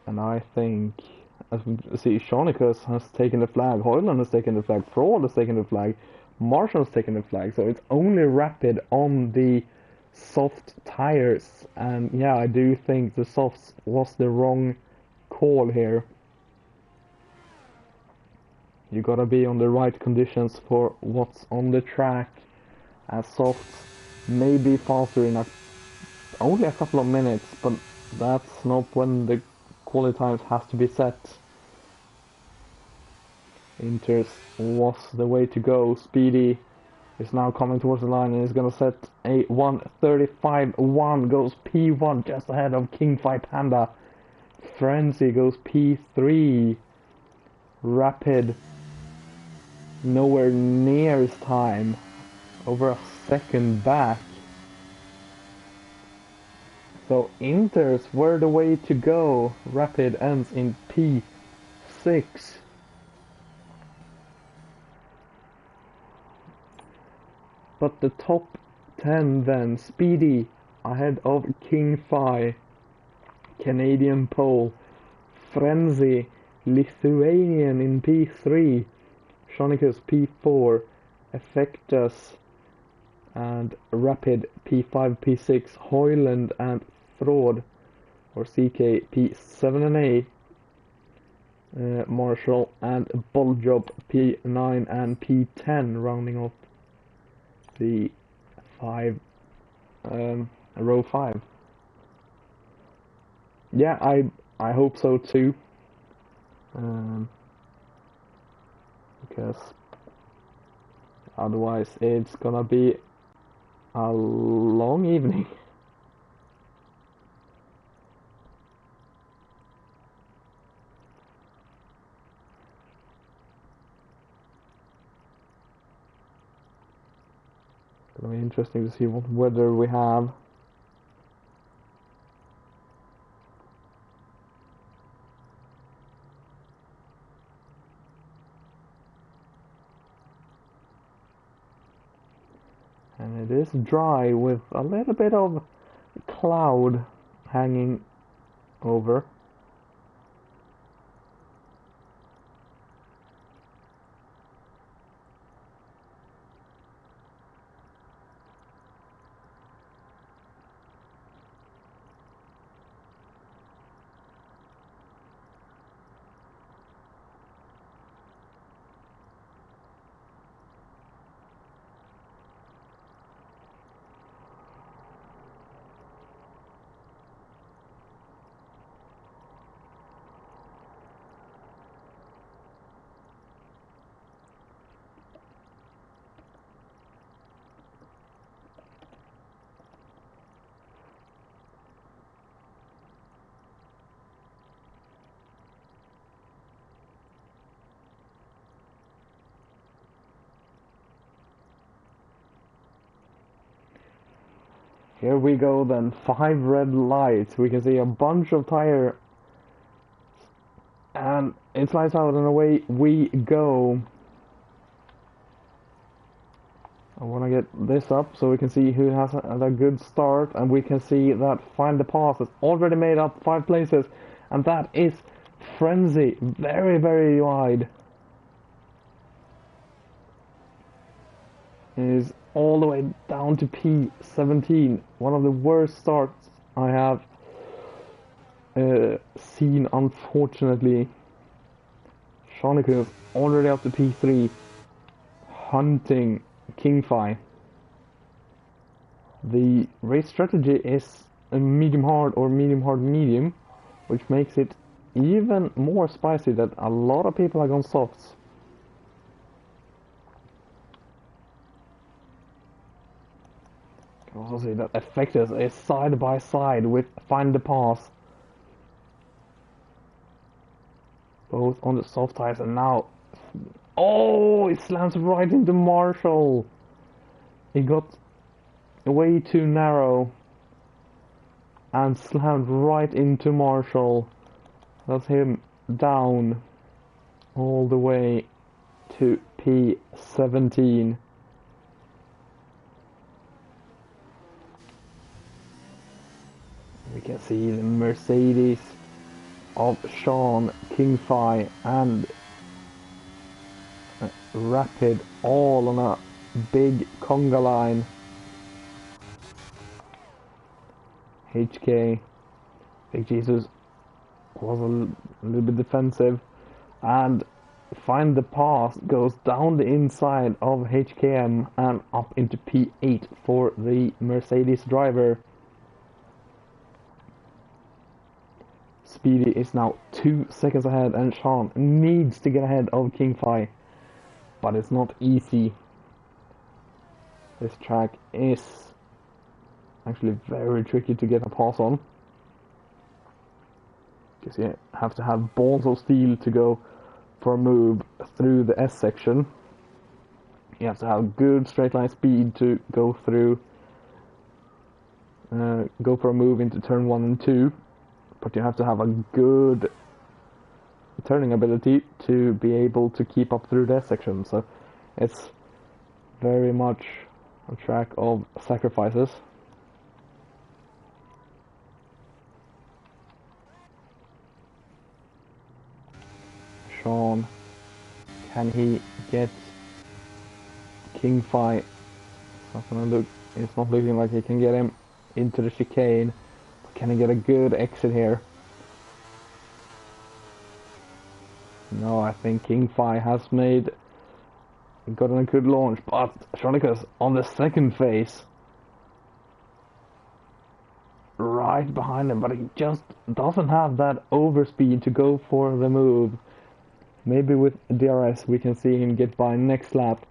And I think, as we see, Shawnikas has taken the flag, Hoyland has taken the flag, Fraud has taken the flag, Marshall has taken the flag, so it's only Rapid on the soft tires. And yeah, I do think the softs was the wrong call here. You gotta be on the right conditions for what's on the track, as softs may be faster in only a couple of minutes, but that's not when the quality times has to be set. Inters was the way to go. Speedy is now coming towards the line and is gonna set a 1:35.1, goes P1 just ahead of Kingfi Panda. Frenzy goes P3. Rapid nowhere near his time, over a second back. So Inters were the way to go. Rapid ends in P6. But the top 10 then: Speedy ahead of Kingfi, Canadian pole, Frenzy, Lithuanian in P3, Shawnikas P4, Effectus and Rapid P5, P6, Hoyland and Fraud or CK P7 and A. Marshall, and Ball Job P9 and P10 rounding off the row 5. Yeah, I hope so too. Because otherwise it's gonna be a long evening. It's gonna be interesting to see what weather we have. And it is dry with a little bit of cloud hanging over. Here we go then, 5 red lights. We can see a bunch of tire and it lights out and away we go. I want to get this up so we can see who has a good start, and we can see that Find the Pass has already made up 5 places, and that is Frenzy, very, very wide. Is all the way down to P17, one of the worst starts I have seen, unfortunately. Shawnee is already up to P3, hunting Kingfi. The race strategy is a medium hard or medium hard medium, which makes it even more spicy that a lot of people are on softs. You can also see that Effectus is side by side with Find the Pass, both on the soft tires, and now, oh, it slams right into Marshall. It got way too narrow and slammed right into Marshall. That's him down all the way to P17. We can see the Mercedes of Sean, Kingfi and Rapid all on a big conga line. HK, Big Jesus was a little bit defensive, and Find the Pass goes down the inside of HKM and up into P8 for the Mercedes driver. Speedy is now 2 seconds ahead, and Sean needs to get ahead of Kingfi, but it's not easy. This track is actually very tricky to get a pass on, because you have to have balls of steel to go for a move through the S section. You have to have good straight line speed to go through, go for a move into turn 1 and 2, but you have to have a good turning ability to be able to keep up through the S section. So it's very much a track of sacrifices. Sean, can he get Kingfi? It's not looking like he can get him into the chicane. Can he get a good exit here? No, I think King Fi has gotten a good launch, but Shonicus on the second phase. Right behind him, but he just doesn't have that overspeed to go for the move. Maybe with DRS we can see him get by next lap.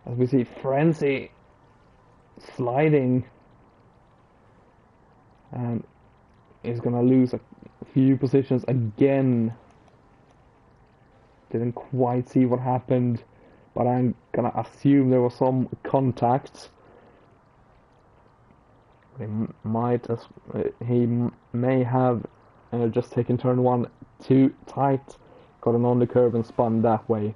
As we see Frenzy sliding, and is gonna lose a few positions again. Didn't quite see what happened, but I'm gonna assume there was some contact. He may have just taken turn one too tight, gotten on the curb and spun that way.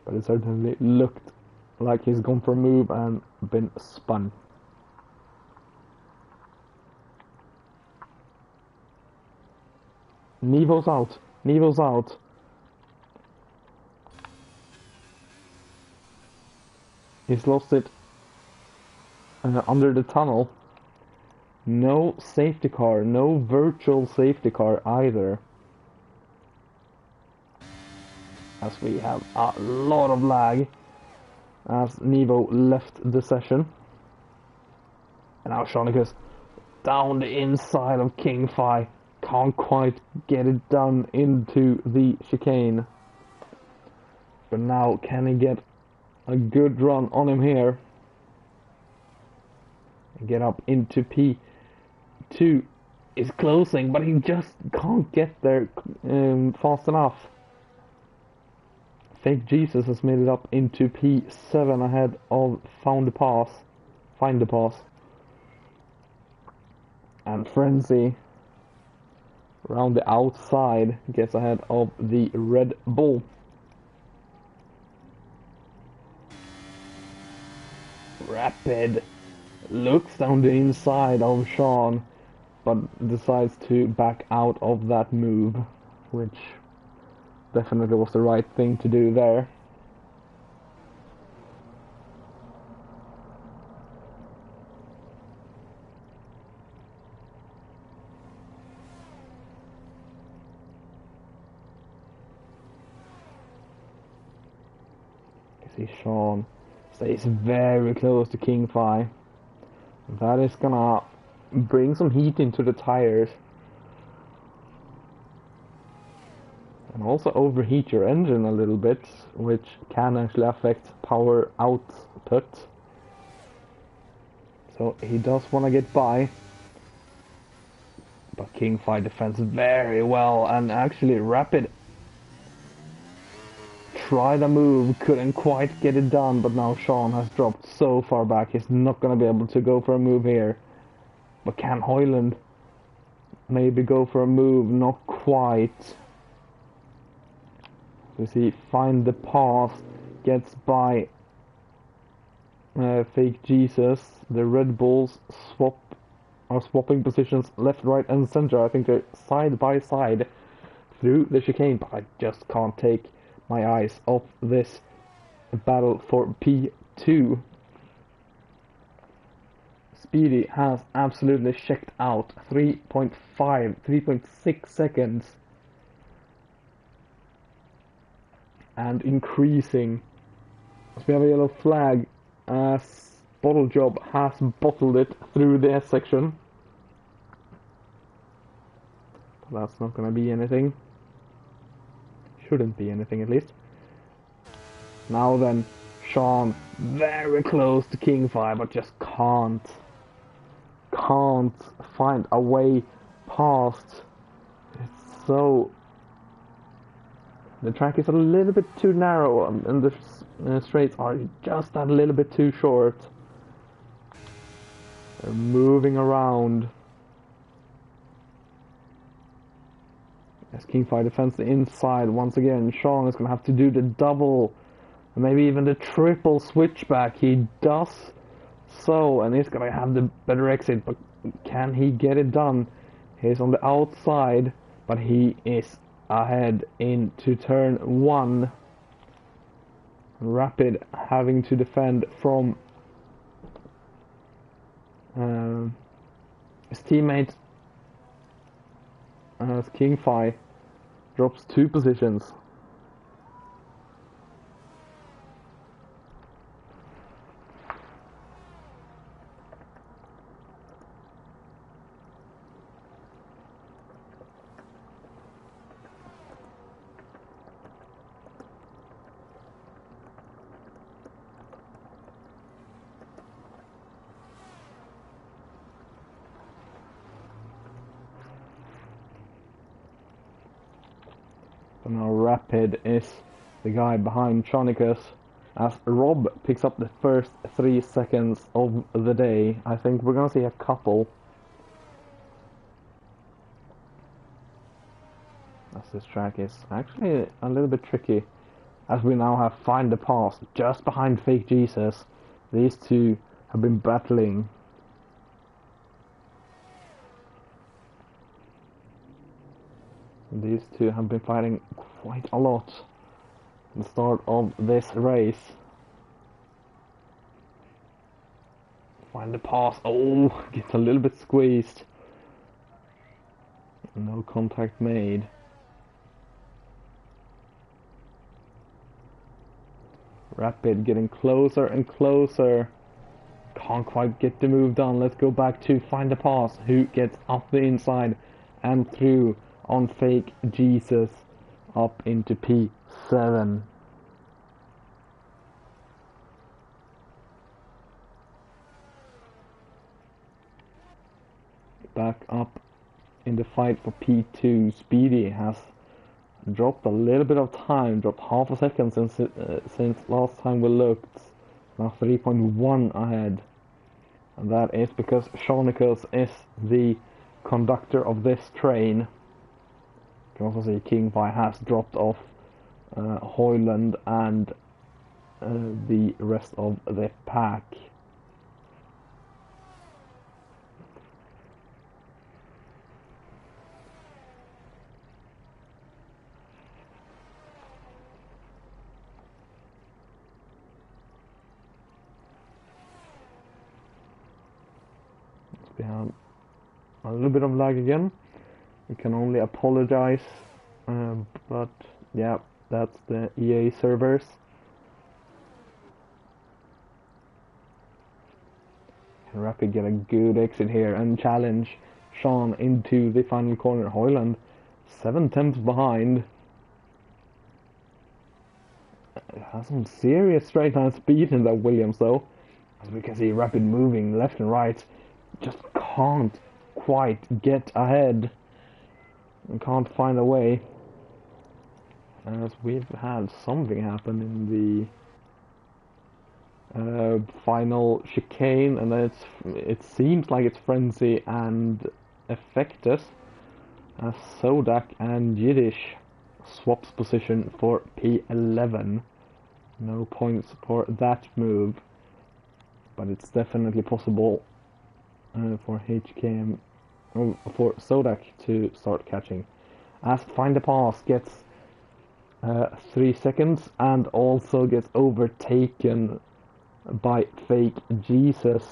But it certainly looked like he's gone for a move and been spun. Nevo's out. Nevo's out. He's lost it under the tunnel. No safety car, no virtual safety car either. As we have a lot of lag as Nevo left the session. And now Shonicus down the inside of King Fi. Can't quite get it done into the chicane. But now can he get a good run on him here? Get up into P2 is closing, but he just can't get there fast enough. Fake Jesus has made it up into P7 ahead of Find the Pass. And Frenzy around the outside gets ahead of the Red Bull. Rapid looks down the inside of Sean, but decides to back out of that move, which definitely was the right thing to do there. You see Sean stays very close to King Fi. That is gonna bring some heat into the tires. And also overheat your engine a little bit, which can actually affect power output. So he does want to get by. But King Fi defends very well, and actually Rapid tried a move, couldn't quite get it done, but now Sean has dropped so far back, he's not going to be able to go for a move here. But can Hoyland maybe go for a move? Not quite. You see, Find the Pass gets by Fake Jesus. The Red Bulls are swapping positions left, right and center. I think they're side by side through the chicane, but I just can't take my eyes off this battle for P2. Speedy has absolutely checked out. 3.6 seconds. And increasing. So we have a yellow flag as Bottle Job has bottled it through the S section. But that's not gonna be anything. Shouldn't be anything at least. Now then, Sean very close to King Fi, but just can't find a way past. It's so... The track is a little bit too narrow, and the straights are just a little bit too short. They're moving around. As King Fi defends the inside once again, Sean is going to have to do the double, maybe even the triple switchback. He does so, and he's going to have the better exit, but can he get it done? He's on the outside, but he is ahead into turn one. Rapid having to defend from his teammate as King Fi drops 2 positions. So now Rapid is the guy behind Tronicus, as Rob picks up the first 3 seconds of the day. I think we're gonna see a couple. As this track is actually a little bit tricky, as we now have Find the Pass just behind Fake Jesus. These two have been battling. These two have been fighting quite a lot at the start of this race. Find the Pass. Oh, gets a little bit squeezed. No contact made. Rapid getting closer and closer. Can't quite get the move done. Let's go back to Find the Pass, who gets up the inside and through on Fake Jesus up into P7. Back up in the fight for P2. Speedy has dropped a little bit of time, dropped half a second since last time we looked. Now 3.1 ahead. And that is because Shawnicus is the conductor of this train. You can also see Kingpie has dropped off Hoyland and the rest of the pack. We have a little bit of lag again. We can only apologize, but yeah, that's the EA servers. Can Rapid get a good exit here and challenge Sean into the final corner? Hoyland 7/10 behind. It has some serious straight line speed in that Williams though. As we can see, Rapid moving left and right. Just can't quite get ahead and can't find a way, as we've had something happen in the final chicane, and it seems like it's Frenzy and Effectus, as Sodak and Yiddish swaps position for P11. No points for that move, but it's definitely possible for HKM, for Sodak to start catching. As Find the Pass gets 3 seconds and also gets overtaken by Fake Jesus.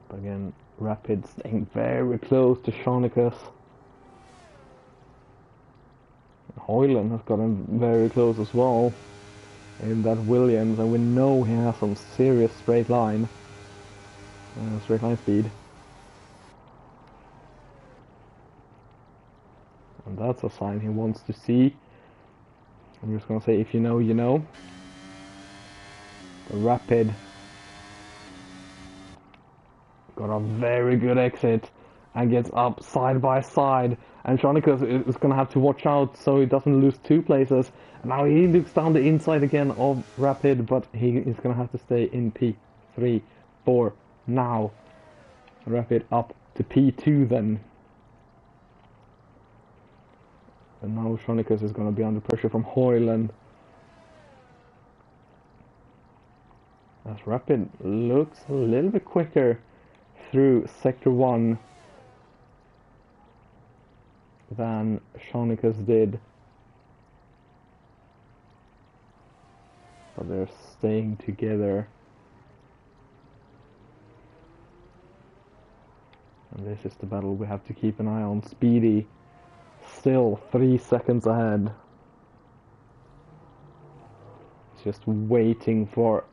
But again, Rapid staying very close to Shawnicus. Hoyland has gotten very close as well in that Williams, and we know he has some serious straight line speed. And that's a sign he wants to see. I'm just gonna say, if you know, you know. The Rapid got a very good exit and gets up side by side, and Shawnicus is going to have to watch out so he doesn't lose 2 places. And now he looks down the inside again of Rapid, but he is going to have to stay in P3 for now. Rapid up to P2 then. And now Shawnicus is going to be under pressure from Hoyland. As Rapid looks a little bit quicker through Sector 1 than Shawnicus did. but they're staying together. And this is the battle we have to keep an eye on. Speedy, still 3 seconds ahead. Just waiting for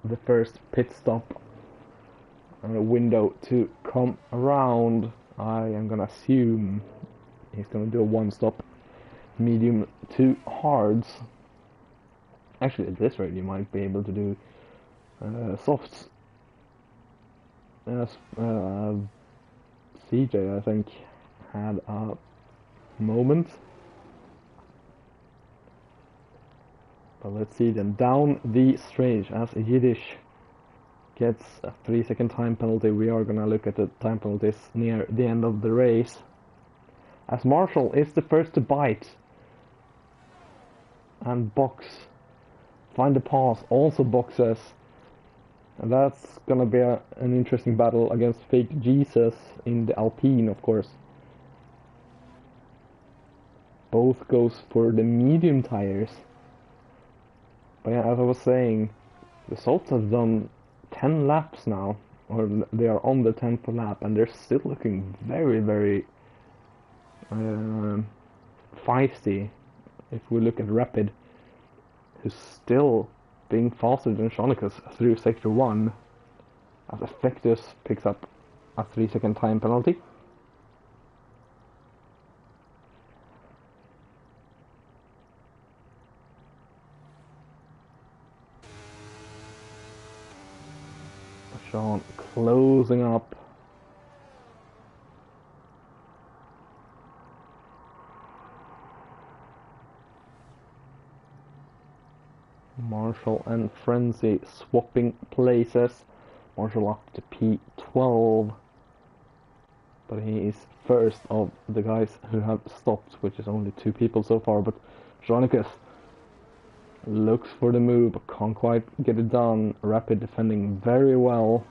the first pit stop and a window to come around. I am gonna assume he's gonna do a one stop, medium to hards. Actually, at this rate, you might be able to do softs. Yes, CJ, I think, had a moment. But let's see then. Down the stretch, as Yiddish gets a 3-second time penalty, we are gonna look at the time penalties near the end of the race. As Marshall is the first to bite and box. Find the pass also boxes. And that's gonna be an interesting battle against Fake Jesus in the Alpine, of course. Both goes for the medium tires. But yeah, as I was saying, the Salts have done 10 laps now, or they are on the 10th lap, and they're still looking very, very feisty. If we look at Rapid, who's still being faster than Shonicus through Sector 1, as Effectus picks up a 3-second time penalty. Sean closing up. Marshall and Frenzy swapping places. Marshall up to P12. But he is first of the guys who have stopped, which is only 2 people so far. But Jonicus looks for the move, but can't quite get it done. Rapid defending very well.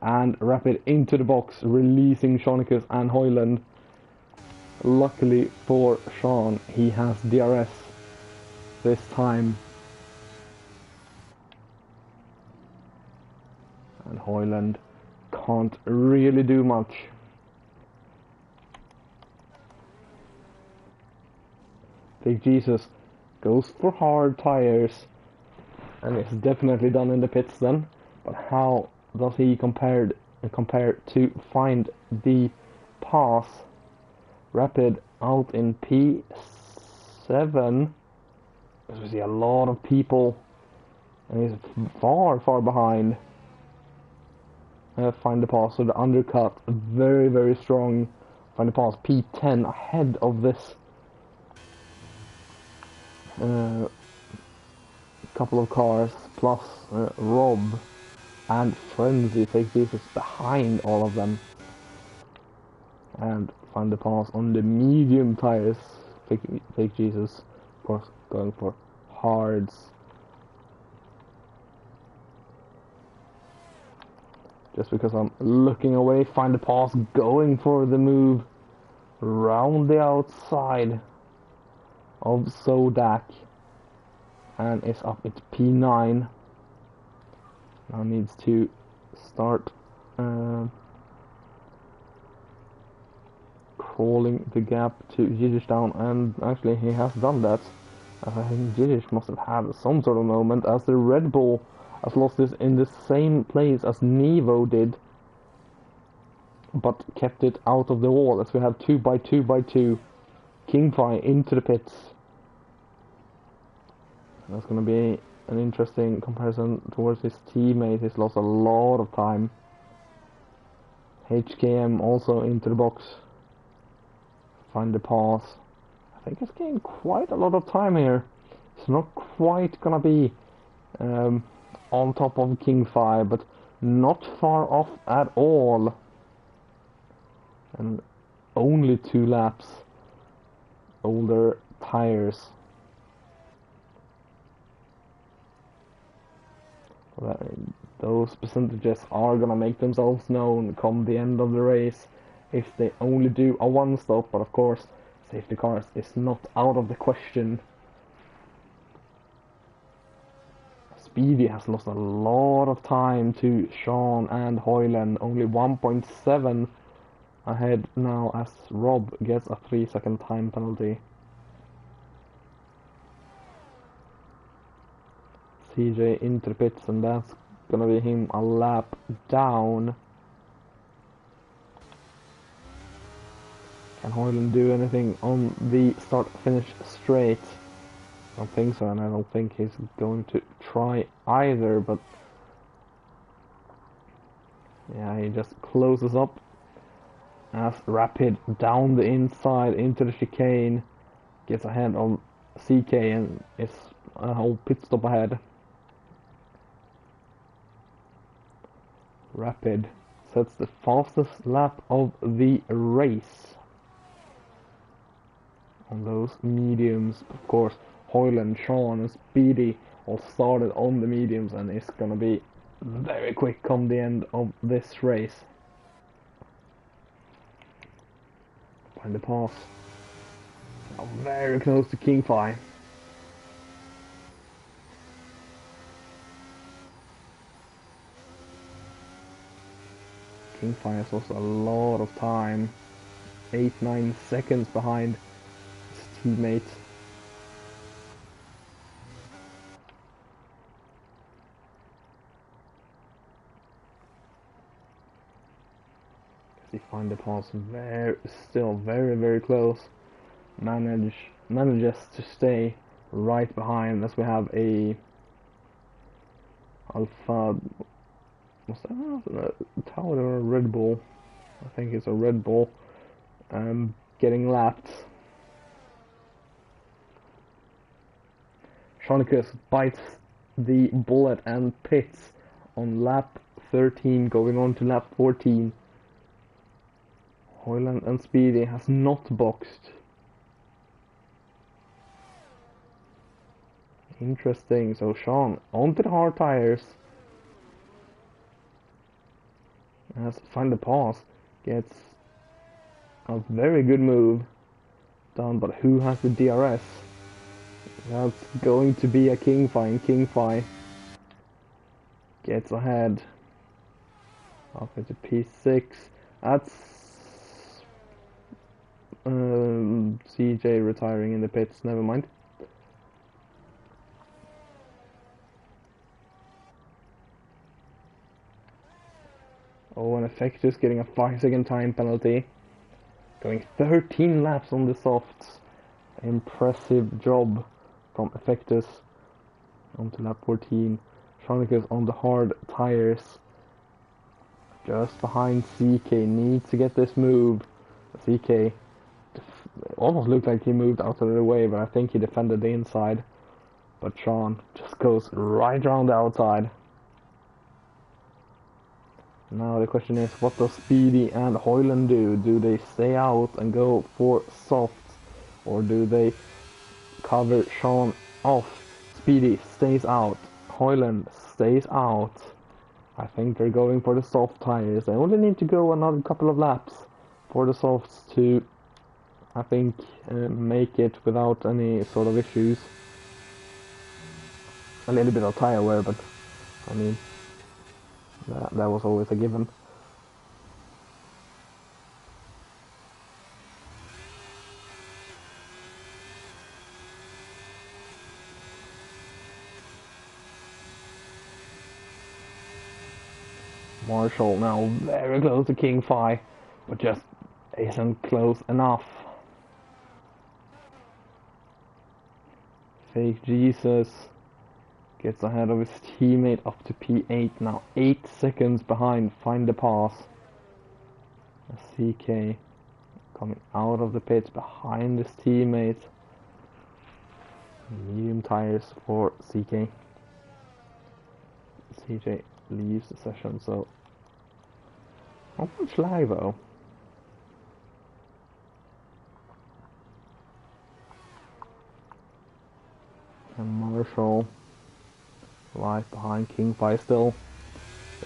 And Rapid into the box, releasing Shonicus and Hoyland. Luckily for Sean, he has DRS this time. And Hoyland can't really do much. Big Jesus goes for hard tires, and it's definitely done in the pits then. But how does he compare to find the pass? Rapid out in P7, because we see a lot of people, and he's far behind. Find the pass, so the undercut, very, very strong. Find the pass, P10 ahead of this couple of cars, plus Rob and Frenzy Fake Jesus behind all of them. And find the pass on the medium tires, Fake Jesus, of course, going for hards. Just because I'm looking away, find the pass, going for the move round the outside of Sodak, and it's up at P9. Now needs to start crawling the gap to Yiddish down, and actually he has done that. I think Yiddish must have had some sort of moment, as the Red Bull has lost this in the same place as Nevo did, but kept it out of the wall, as we have 2x2x2 Kingfy into the pits. That's going to be an interesting comparison towards his teammate. He's lost a lot of time. HKM also into the box. Find the pass. I think he's gained quite a lot of time here. It's not quite going to be on top of Kingfy, but not far off at all. And only 2 laps. Older tires. Those percentages are gonna make themselves known come the end of the race if they only do a one stop, but of course safety cars is not out of the question. Speedy has lost a lot of time to Sean and Hoyland, only 1.7 ahead now as Rob gets a 3-second time penalty. CJ into the pits, and that's gonna be him a lap down. Can Hoyland do anything on the start-finish straight? I don't think so, and I don't think he's going to try either, but yeah, he just closes up as Rapid down the inside into the chicane, gets ahead of CK and is a whole pit stop ahead. Rapid sets the fastest lap of the race on those mediums. Of course, Hoyland, Sean and Speedy all started on the mediums, and it's gonna be very quick come the end of this race. Find the pass. Now very close to Kingfi. Kingfi has lost a lot of time. 8-9 seconds behind his teammate. He find the pass still very close. Manages to stay right behind as we have a Alpha. What's that? A Tower or a Red Bull? I think it's a Red Bull. Getting lapped. Shonicus bites the bullet and pits on lap 13, going on to lap 14. Hoyland and Speedy has not boxed. Interesting. So Sean onto the hard tires. Has to find the pass. Gets a very good move done, but who has the DRS? That's going to be a Kingfi, and Kingfi gets ahead up into P6. That's CJ retiring in the pits, never mind. Oh, and Effectus getting a 5-second time penalty. Going 13 laps on the softs. Impressive job from Effectus. Onto lap 14. Shonicus on the hard tires. Just behind CK. Needs to get this move. CK almost looked like he moved out of the way, but I think he defended the inside. But Sean just goes right around the outside. Now the question is, what does Speedy and Hoyland do? Do they stay out and go for softs, or do they cover Sean off? Speedy stays out. Hoyland stays out. I think they're going for the soft tires. They only need to go another couple of laps for the softs to, I think, make it without any sort of issues. A little bit of tire wear, but I mean, that was always a given. Marshall now very close to Kingfi, but just isn't close enough. Fake Jesus gets ahead of his teammate up to P8 now, 8 seconds behind. Find the pass. CK coming out of the pits behind his teammate. Medium tires for CK. CJ leaves the session, so not much lag though. And Marshall right behind Kingfi still.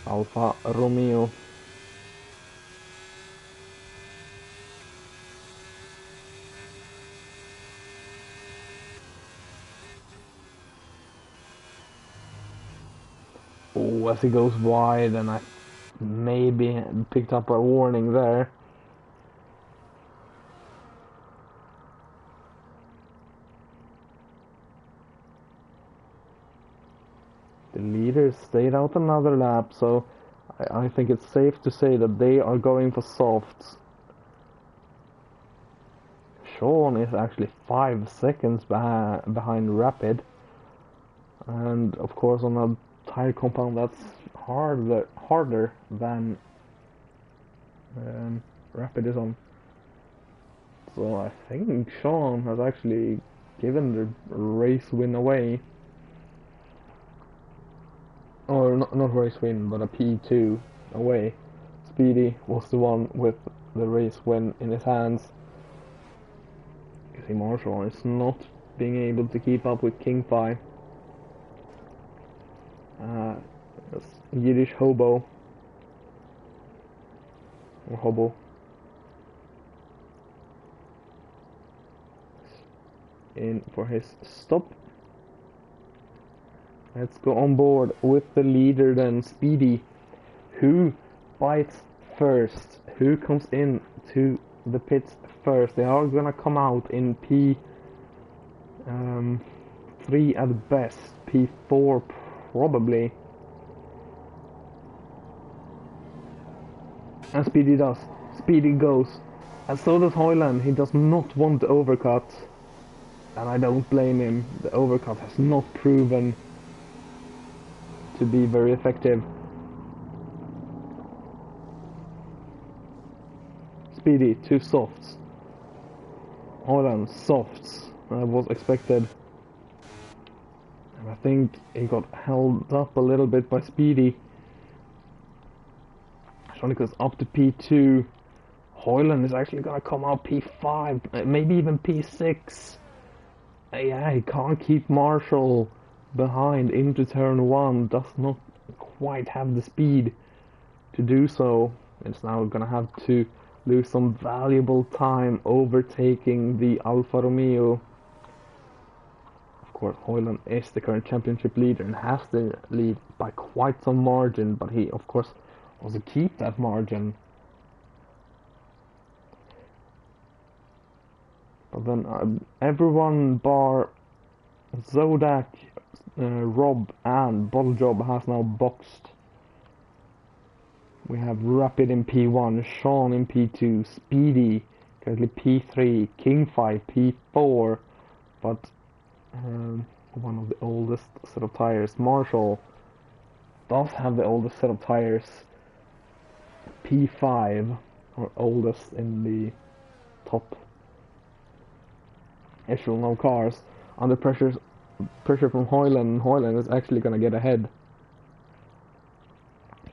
Alfa Romeo. Oh, as he goes wide, and I maybe picked up a warning there. The leaders stayed out another lap, so I think it's safe to say that they are going for softs. Sean is actually 5 seconds behind Rapid, and of course on a tire compound that's harder than Rapid is on. So I think Sean has actually given the race win away. Or not race win, but a P2 away. Speedy was the one with the race win in his hands. You see Marshall is not being able to keep up with King Phi. Yiddish hobo. Or hobo. In for his stop. Let's go on board with the leader then, Speedy. Who bites first? Who comes in to the pits first? They are gonna come out in P3 at best, P4 probably. And Speedy does. Speedy goes. And so does Hoyland. He does not want the overcut. And I don't blame him. The overcut has not proven to be very effective. Speedy, 2 softs. Hoyland, softs. That was expected. And I think he got held up a little bit by Speedy. Only goes up to P2. Hoyland is actually gonna come out P5, maybe even P6. Yeah, he can't keep Marshall behind into turn 1. Does not quite have the speed to do so. It's now gonna have to lose some valuable time overtaking the Alfa Romeo. Of course, Hoyland is the current championship leader and has the lead by quite some margin, but he, of course, also keep that margin. But then everyone bar Zodak, Rob and Bottle Job has now boxed. We have Rapid in P1, Sean in P2, Speedy currently P3, King 5 P4, but one of the oldest set of tires, Marshall, does have the oldest set of tires, P5, or oldest in the top echelon of cars. Under pressure from Hoyland. Hoyland is actually going to get ahead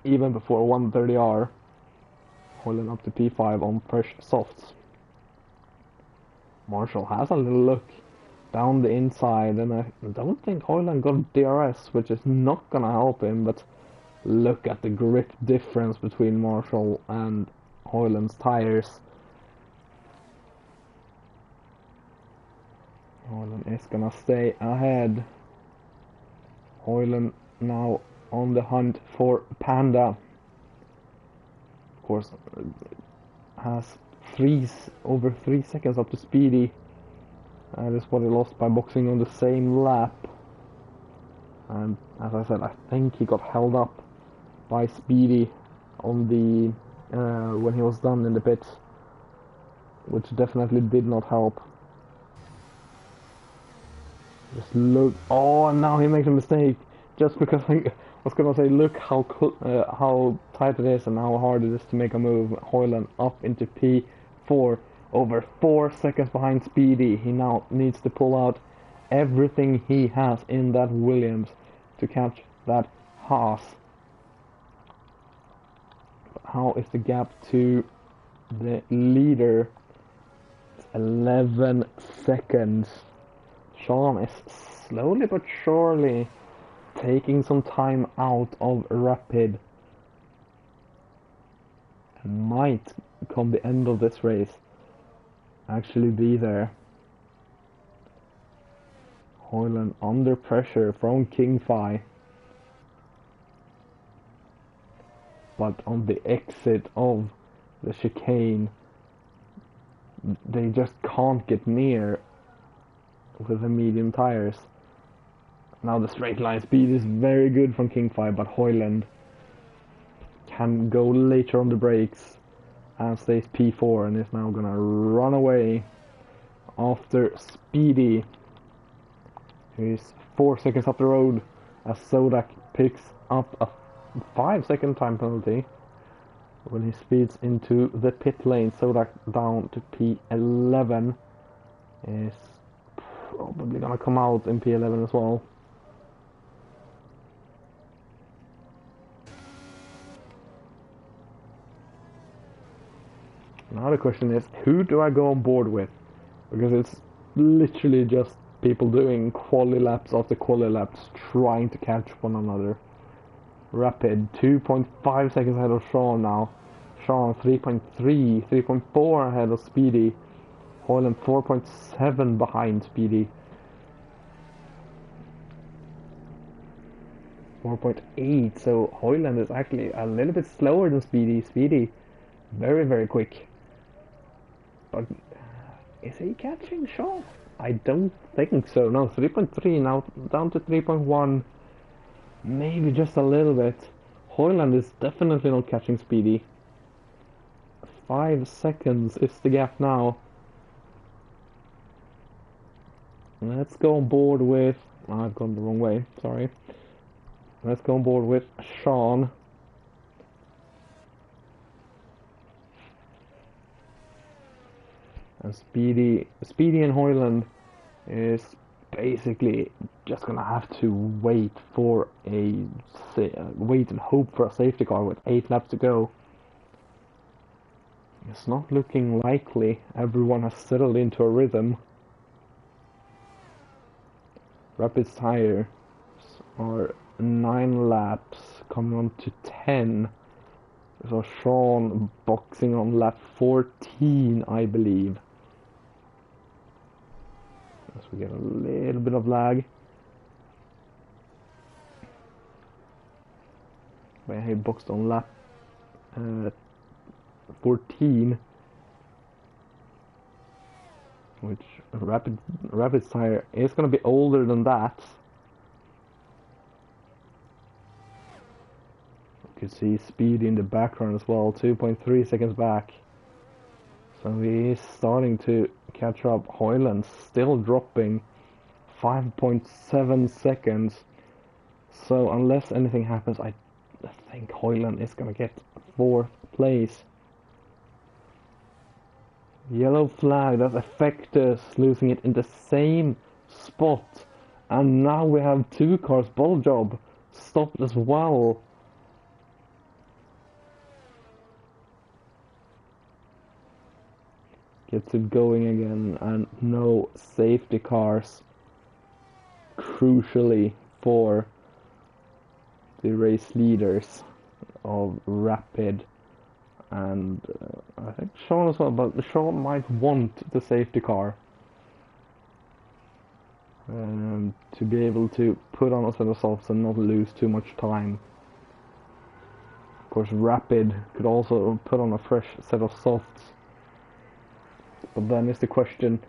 even before 130R. Hoyland up to P5 on fresh softs. Marshall has a little look down the inside, and I don't think Hoyland got DRS, which is not going to help him, but look at the grip difference between Marshall and Hoyland's tires. Hoyland is gonna stay ahead. Hoyland now on the hunt for Panda. Of course, has over 3 seconds up to Speedy. That is what he lost by boxing on the same lap. And as I said, I think he got held up by Speedy on the when he was done in the pits, which definitely did not help. Just look. Oh, and now he makes a mistake. Just because I was gonna say, look how tight it is and how hard it is to make a move. Hoyland up into P4, over 4 seconds behind Speedy. He now needs to pull out everything he has in that Williams to catch that Haas. How is the gap to the leader? It's 11 seconds. Sean is slowly but surely taking some time out of Rapid. And might, come the end of this race, actually be there. Hoyland under pressure from King Phi. but on the exit of the chicane, they just can't get near with the medium tires. Now the straight line speed is very good from King 5, but Hoyland can go later on the brakes and stays P4 and is now gonna run away after Speedy, who is 4 seconds up the road as Sodak picks up a 5-second time penalty when he speeds into the pit lane. Sodak down to P11 is probably gonna come out in P11 as well. Now the question is, who do I go on board with? Because it's literally just people doing quali laps after quali laps trying to catch one another. Rapid 2.5 seconds ahead of Sean now. Sean 3.3, 3.4 ahead of Speedy. Hoyland 4.7 behind Speedy. 4.8, so Hoyland is actually a little bit slower than Speedy. Speedy, very, very quick. But is he catching Sean? I don't think so. No, 3.3 now down to 3.1. Maybe just a little bit. Hoyland is definitely not catching Speedy. 5 seconds is the gap now. Let's go on board with... Oh, I've gone the wrong way, sorry. Let's go on board with Sean. And Speedy and Hoyland is basically just gonna have to wait and hope for a safety car with 8 laps to go. It's not looking likely. Everyone has settled into a rhythm. Rapid tires are 9 laps, coming on to 10. So Sean boxing on lap 14, I believe. As we get a little bit of lag. But he boxed on lap 14, which rapid tire is going to be older than that. You can see Speed in the background as well, 2.3 seconds back. So he is starting to catch up. Hoyland still dropping 5.7 seconds. So unless anything happens, I think Hoyland is going to get 4th place. Yellow flag, that's Effectus losing it in the same spot. And now we have 2 cars, Ball Job stopped as well. Gets it going again, and no safety cars, crucially for the race leaders of Rapid, and I think Sean as well, but Sean might want the safety car to be able to put on a set of softs and not lose too much time. Of course, Rapid could also put on a fresh set of softs. But then is the question,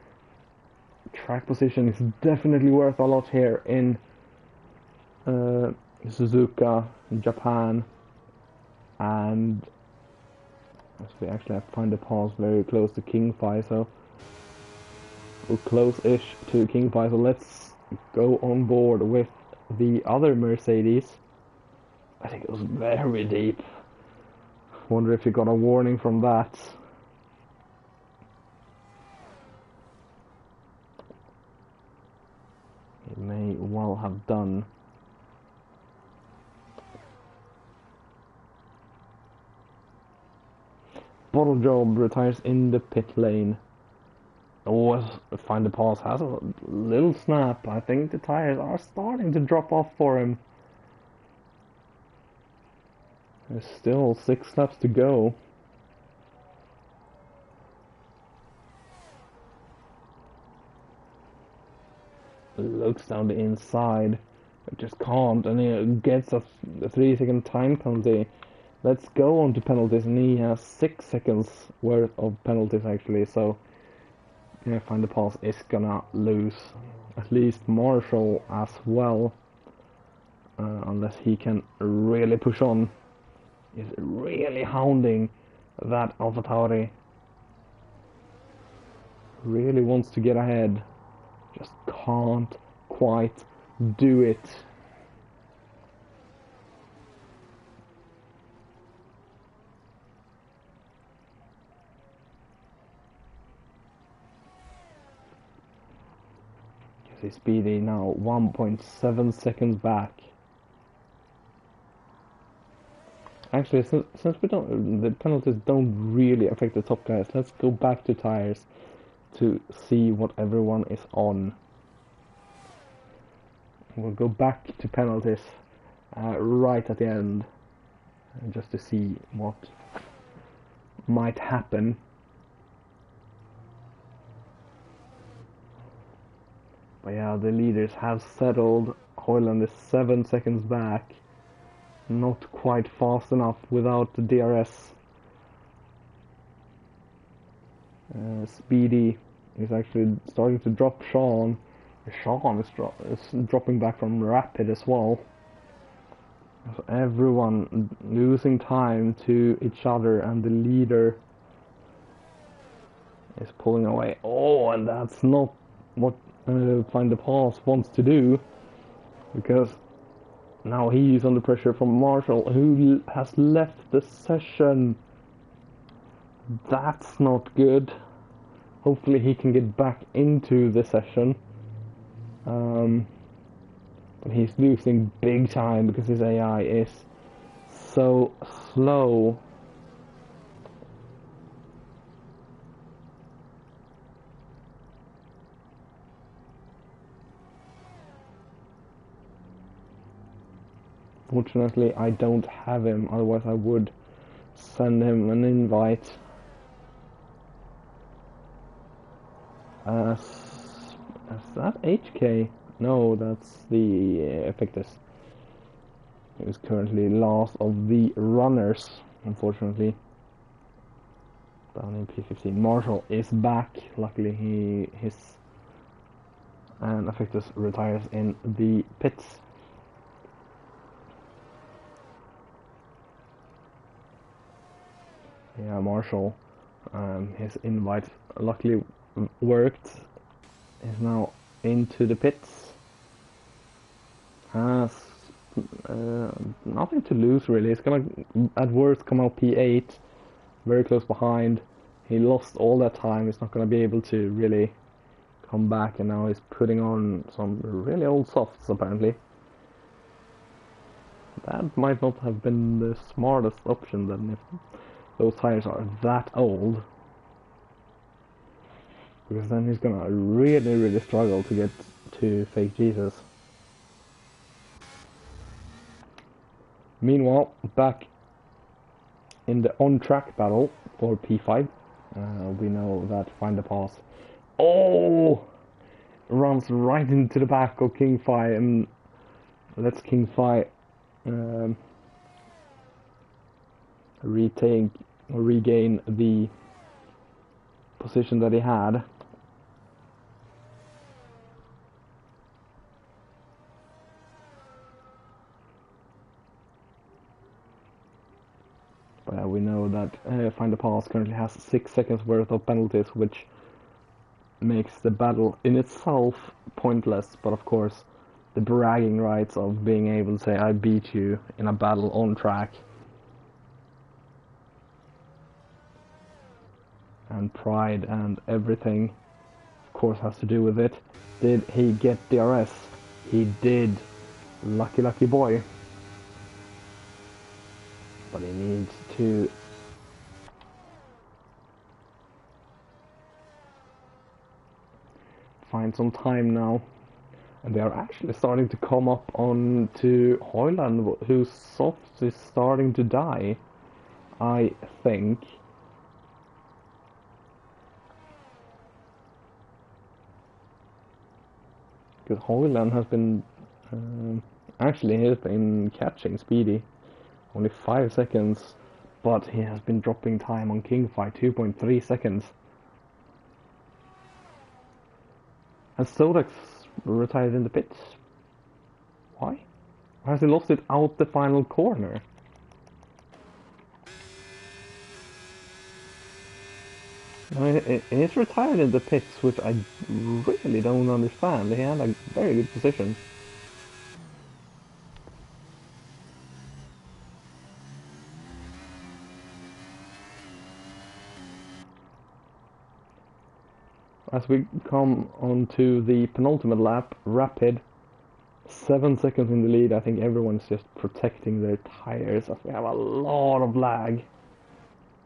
track position is definitely worth a lot here in Suzuka, Japan, and as we actually have to find the pass very close to King Fi, so we're close-ish to King Fi, so let's go on board with the other Mercedes. I think it was very deep. Wonder if you got a warning from that. It may well have done. Bottle Job retires in the pit lane. Oh, Find the Pass has a little snap. I think the tires are starting to drop off for him. There's still 6 laps to go. Looks down the inside, but just can't, and he gets a 3-second time penalty. Let's go on to penalties, and he has 6 seconds worth of penalties actually, so Find the Pass is gonna lose. At least Marshall as well, unless he can really push on. He's really hounding that AlphaTauri. Really wants to get ahead, just can't quite do it. He's speedy now, 1.7 seconds back. Actually, since the penalties don't really affect the top guys, let's go back to tires to see what everyone is on. We'll go back to penalties right at the end, just to see what might happen. But yeah, the leaders have settled. Hoyland is 7 seconds back. Not quite fast enough without the DRS. Speedy is actually starting to drop Sean. Sean is dropping back from Rapid as well. So everyone losing time to each other, and the leader is pulling away. Oh, and that's not what Find the Pass wants to do, because now he's under pressure from Marshall, who has left the session. That's not good. Hopefully he can get back into the session. But he's losing big time because his AI is so slow. Fortunately, I don't have him, otherwise I would send him an invite. Is that HK? No, that's the Effectus. He is currently last of the runners, unfortunately. Down in P15. Marshall is back. Luckily, and Effectus retires in the pits. Yeah, Marshall, his invite luckily worked. Is now into the pits. Has nothing to lose really. He's gonna at worst come out P8, very close behind. He lost all that time. He's not gonna be able to really come back, and now he's putting on some really old softs apparently. That might not have been the smartest option then, if those tires are that old, because then he's gonna really struggle to get to Fake Jesus. Meanwhile, back in the on-track battle for P5, we know that Find the Pass, runs right into the back of King Fi, and lets King Fi regain the position that he had. But we know that Find the Pass currently has 6 seconds worth of penalties, which makes the battle in itself pointless. But of course, the bragging rights of being able to say I beat you in a battle on track, and pride and everything, of course, has to do with it. Did he get DRS? He did. Lucky boy. But he needs to find some time now. And they are actually starting to come up on to Hoyland, whose soft is starting to die, I think. Because Hoyland has been... actually, he has been catching Speedy. only 5 seconds, but he has been dropping time on Kingfi 2.3 seconds. Has Sodax retired in the pits? Why? Or has he lost it out the final corner? I mean, he's retired in the pits, which I really don't understand. He had a very good position. As we come on to the penultimate lap, Rapid, 7 seconds in the lead. I think everyone's just protecting their tires as we have a lot of lag.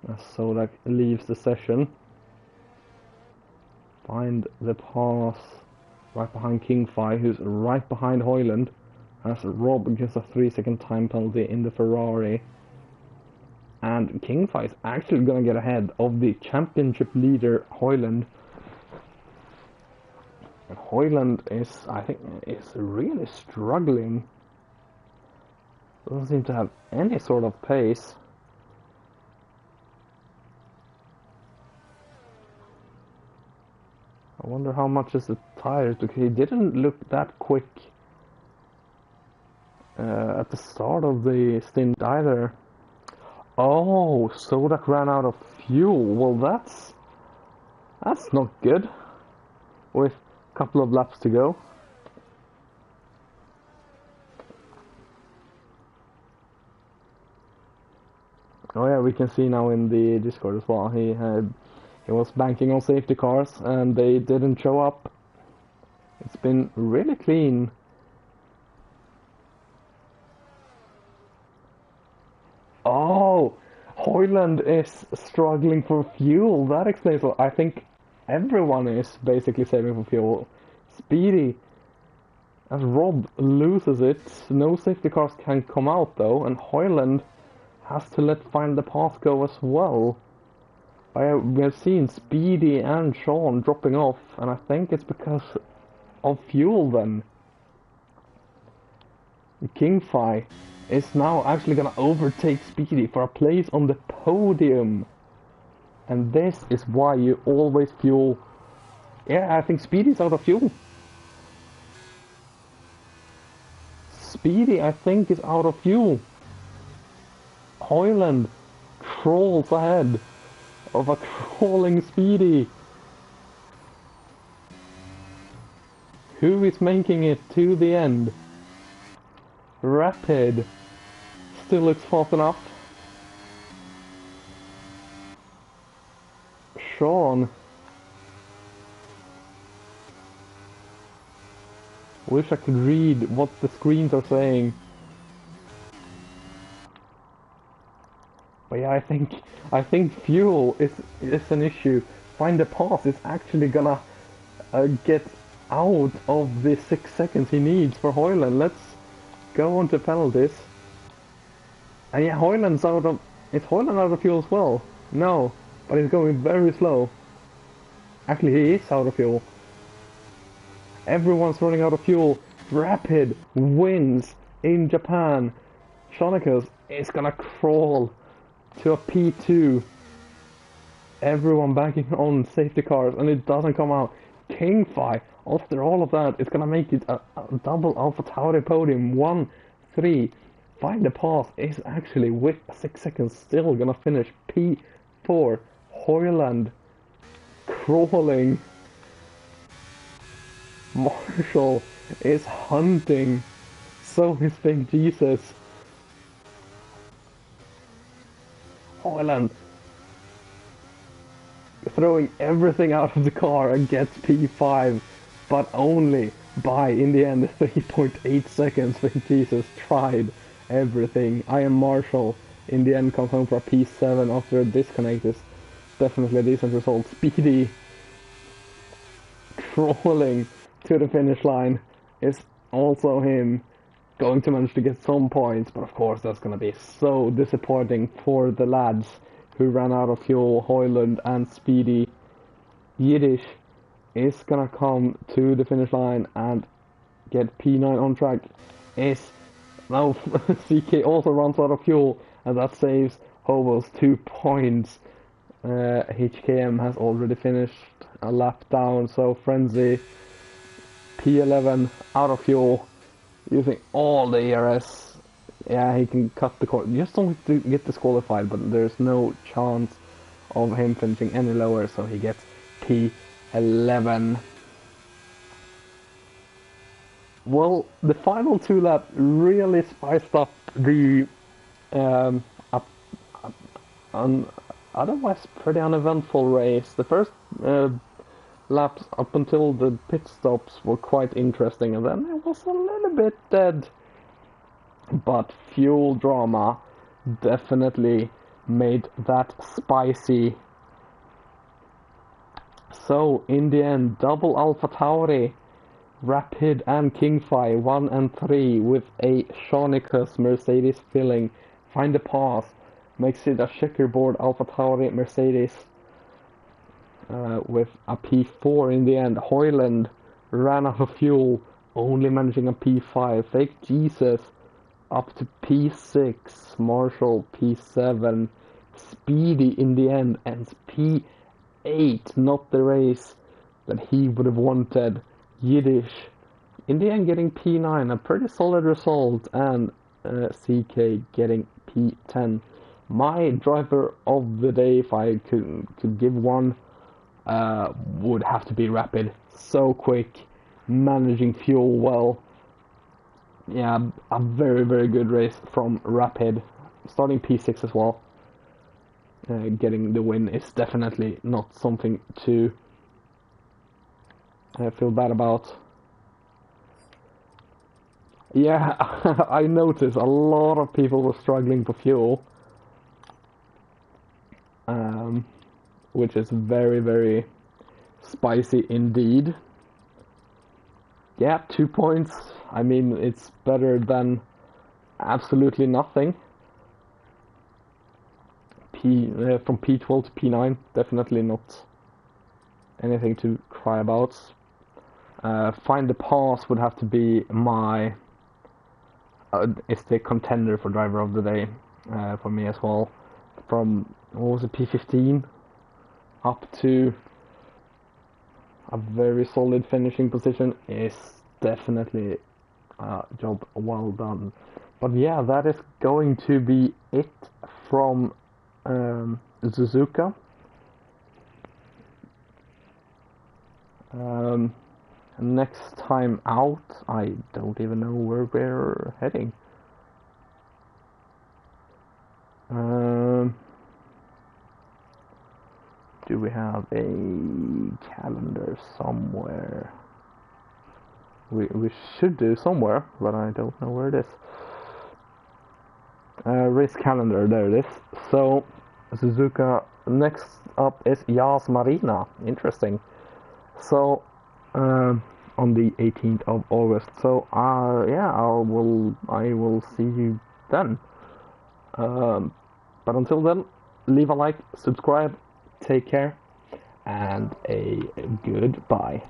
As Sodak leaves the session. Find the pass right behind Kingfi, who's right behind Hoyland, as Rob gets a 3-second time penalty in the Ferrari. And Kingfi is actually going to get ahead of the championship leader, Hoyland. Hoyland is, I think, is really struggling. Doesn't seem to have any sort of pace. I wonder how much is the tires, because he didn't look that quick at the start of the stint either. Oh, Sodak ran out of fuel. Well, that's not good. With a couple of laps to go. Oh yeah, we can see now in the Discord as well. He was banking on safety cars and they didn't show up. It's been really clean. Oh, Hoyland is struggling for fuel. That explains what I think. Everyone is basically saving for fuel. Speedy, as Rob loses it, no safety cars can come out though, and Hoyland has to let Find the Path go as well. We have seen Speedy and Sean dropping off, and I think it's because of fuel then. Kingfi is now actually gonna overtake Speedy for a place on the podium. And this is why you always fuel. Yeah, I think Speedy's out of fuel. Speedy, I think, is out of fuel. Hoyland crawls ahead of a crawling Speedy. Who is making it to the end? Rapid still looks fast enough. Sean. Wish I could read what the screens are saying. But yeah, I think fuel is an issue. Find the Path is actually gonna get out of the 6 seconds he needs for Hoyland. Let's go on to penalties. And yeah, Hoyland's out of... Is Hoyland out of fuel as well? No. But he's going very slow. Actually, he is out of fuel. Everyone's running out of fuel. Rapid wins in Japan. Shonicus is gonna crawl to a P2. Everyone banking on safety cars, and it doesn't come out. Kingfi, after all of that, is gonna make it a double Alpha Tauri podium. 1-3. Find the Path is actually with 6 seconds still gonna finish P4. Hoyland crawling. Marshall is hunting. So is Big Jesus. Hoyland throwing everything out of the car and gets P5, but only by, in the end, 3.8 seconds. Big Jesus tried everything. I am Marshall. In the end, comes home for a P7 after a disconnect. Is definitely a decent result. Speedy crawling to the finish line is also him going to manage to get some points, but of course that's going to be so disappointing for the lads who ran out of fuel. Hoyland and Speedy. Yiddish is going to come to the finish line and get P9 on track. Is Now CK also runs out of fuel, and that saves Hobos 2 points. HKM has already finished a lap down, so Frenzy P11 out of fuel, using all the ERS. Yeah, he can cut the course. Just don't get disqualified, but there's no chance of him finishing any lower, so he gets P11. Well, the final 2 laps really spiced up the otherwise pretty uneventful race. The first laps up until the pit stops were quite interesting, and then it was a little bit dead. But fuel drama definitely made that spicy. So in the end, double Alpha Tauri, Rapid and Kingfy 1 and 3 with a Shonicus Mercedes filling. Find the pass, makes it a checkerboard Alpha Tauri Mercedes with a P4 in the end. Hoyland ran out of fuel, only managing a P5. Fake Jesus up to P6, Marshall P7, Speedy in the end ends P8, not the race that he would have wanted. Yiddish in the end getting P9, a pretty solid result, and CK getting P10. My driver of the day, if I could give one, would have to be Rapid. So quick, managing fuel well. Yeah, a very, very good race from Rapid. Starting P6 as well. Getting the win is definitely not something to feel bad about. Yeah, I noticed a lot of people were struggling for fuel. Which is very, very spicy indeed. Yeah, 2 points. I mean, it's better than absolutely nothing. From P12 to P9, definitely not anything to cry about. Find the pass would have to be my it's the contender for driver of the day for me as well. From what was it, P15 up to a very solid finishing position is definitely a job well done. But yeah, that is going to be it from Suzuka. Next time out, I don't even know where we're heading. Do we have a calendar somewhere? We should do somewhere, but I don't know where it is. Race calendar, there it is. So, Suzuka, next up is Yas Marina. Interesting. So, on the 18th of August. So, yeah, I will see you then. But until then, leave a like, subscribe, take care, and a goodbye.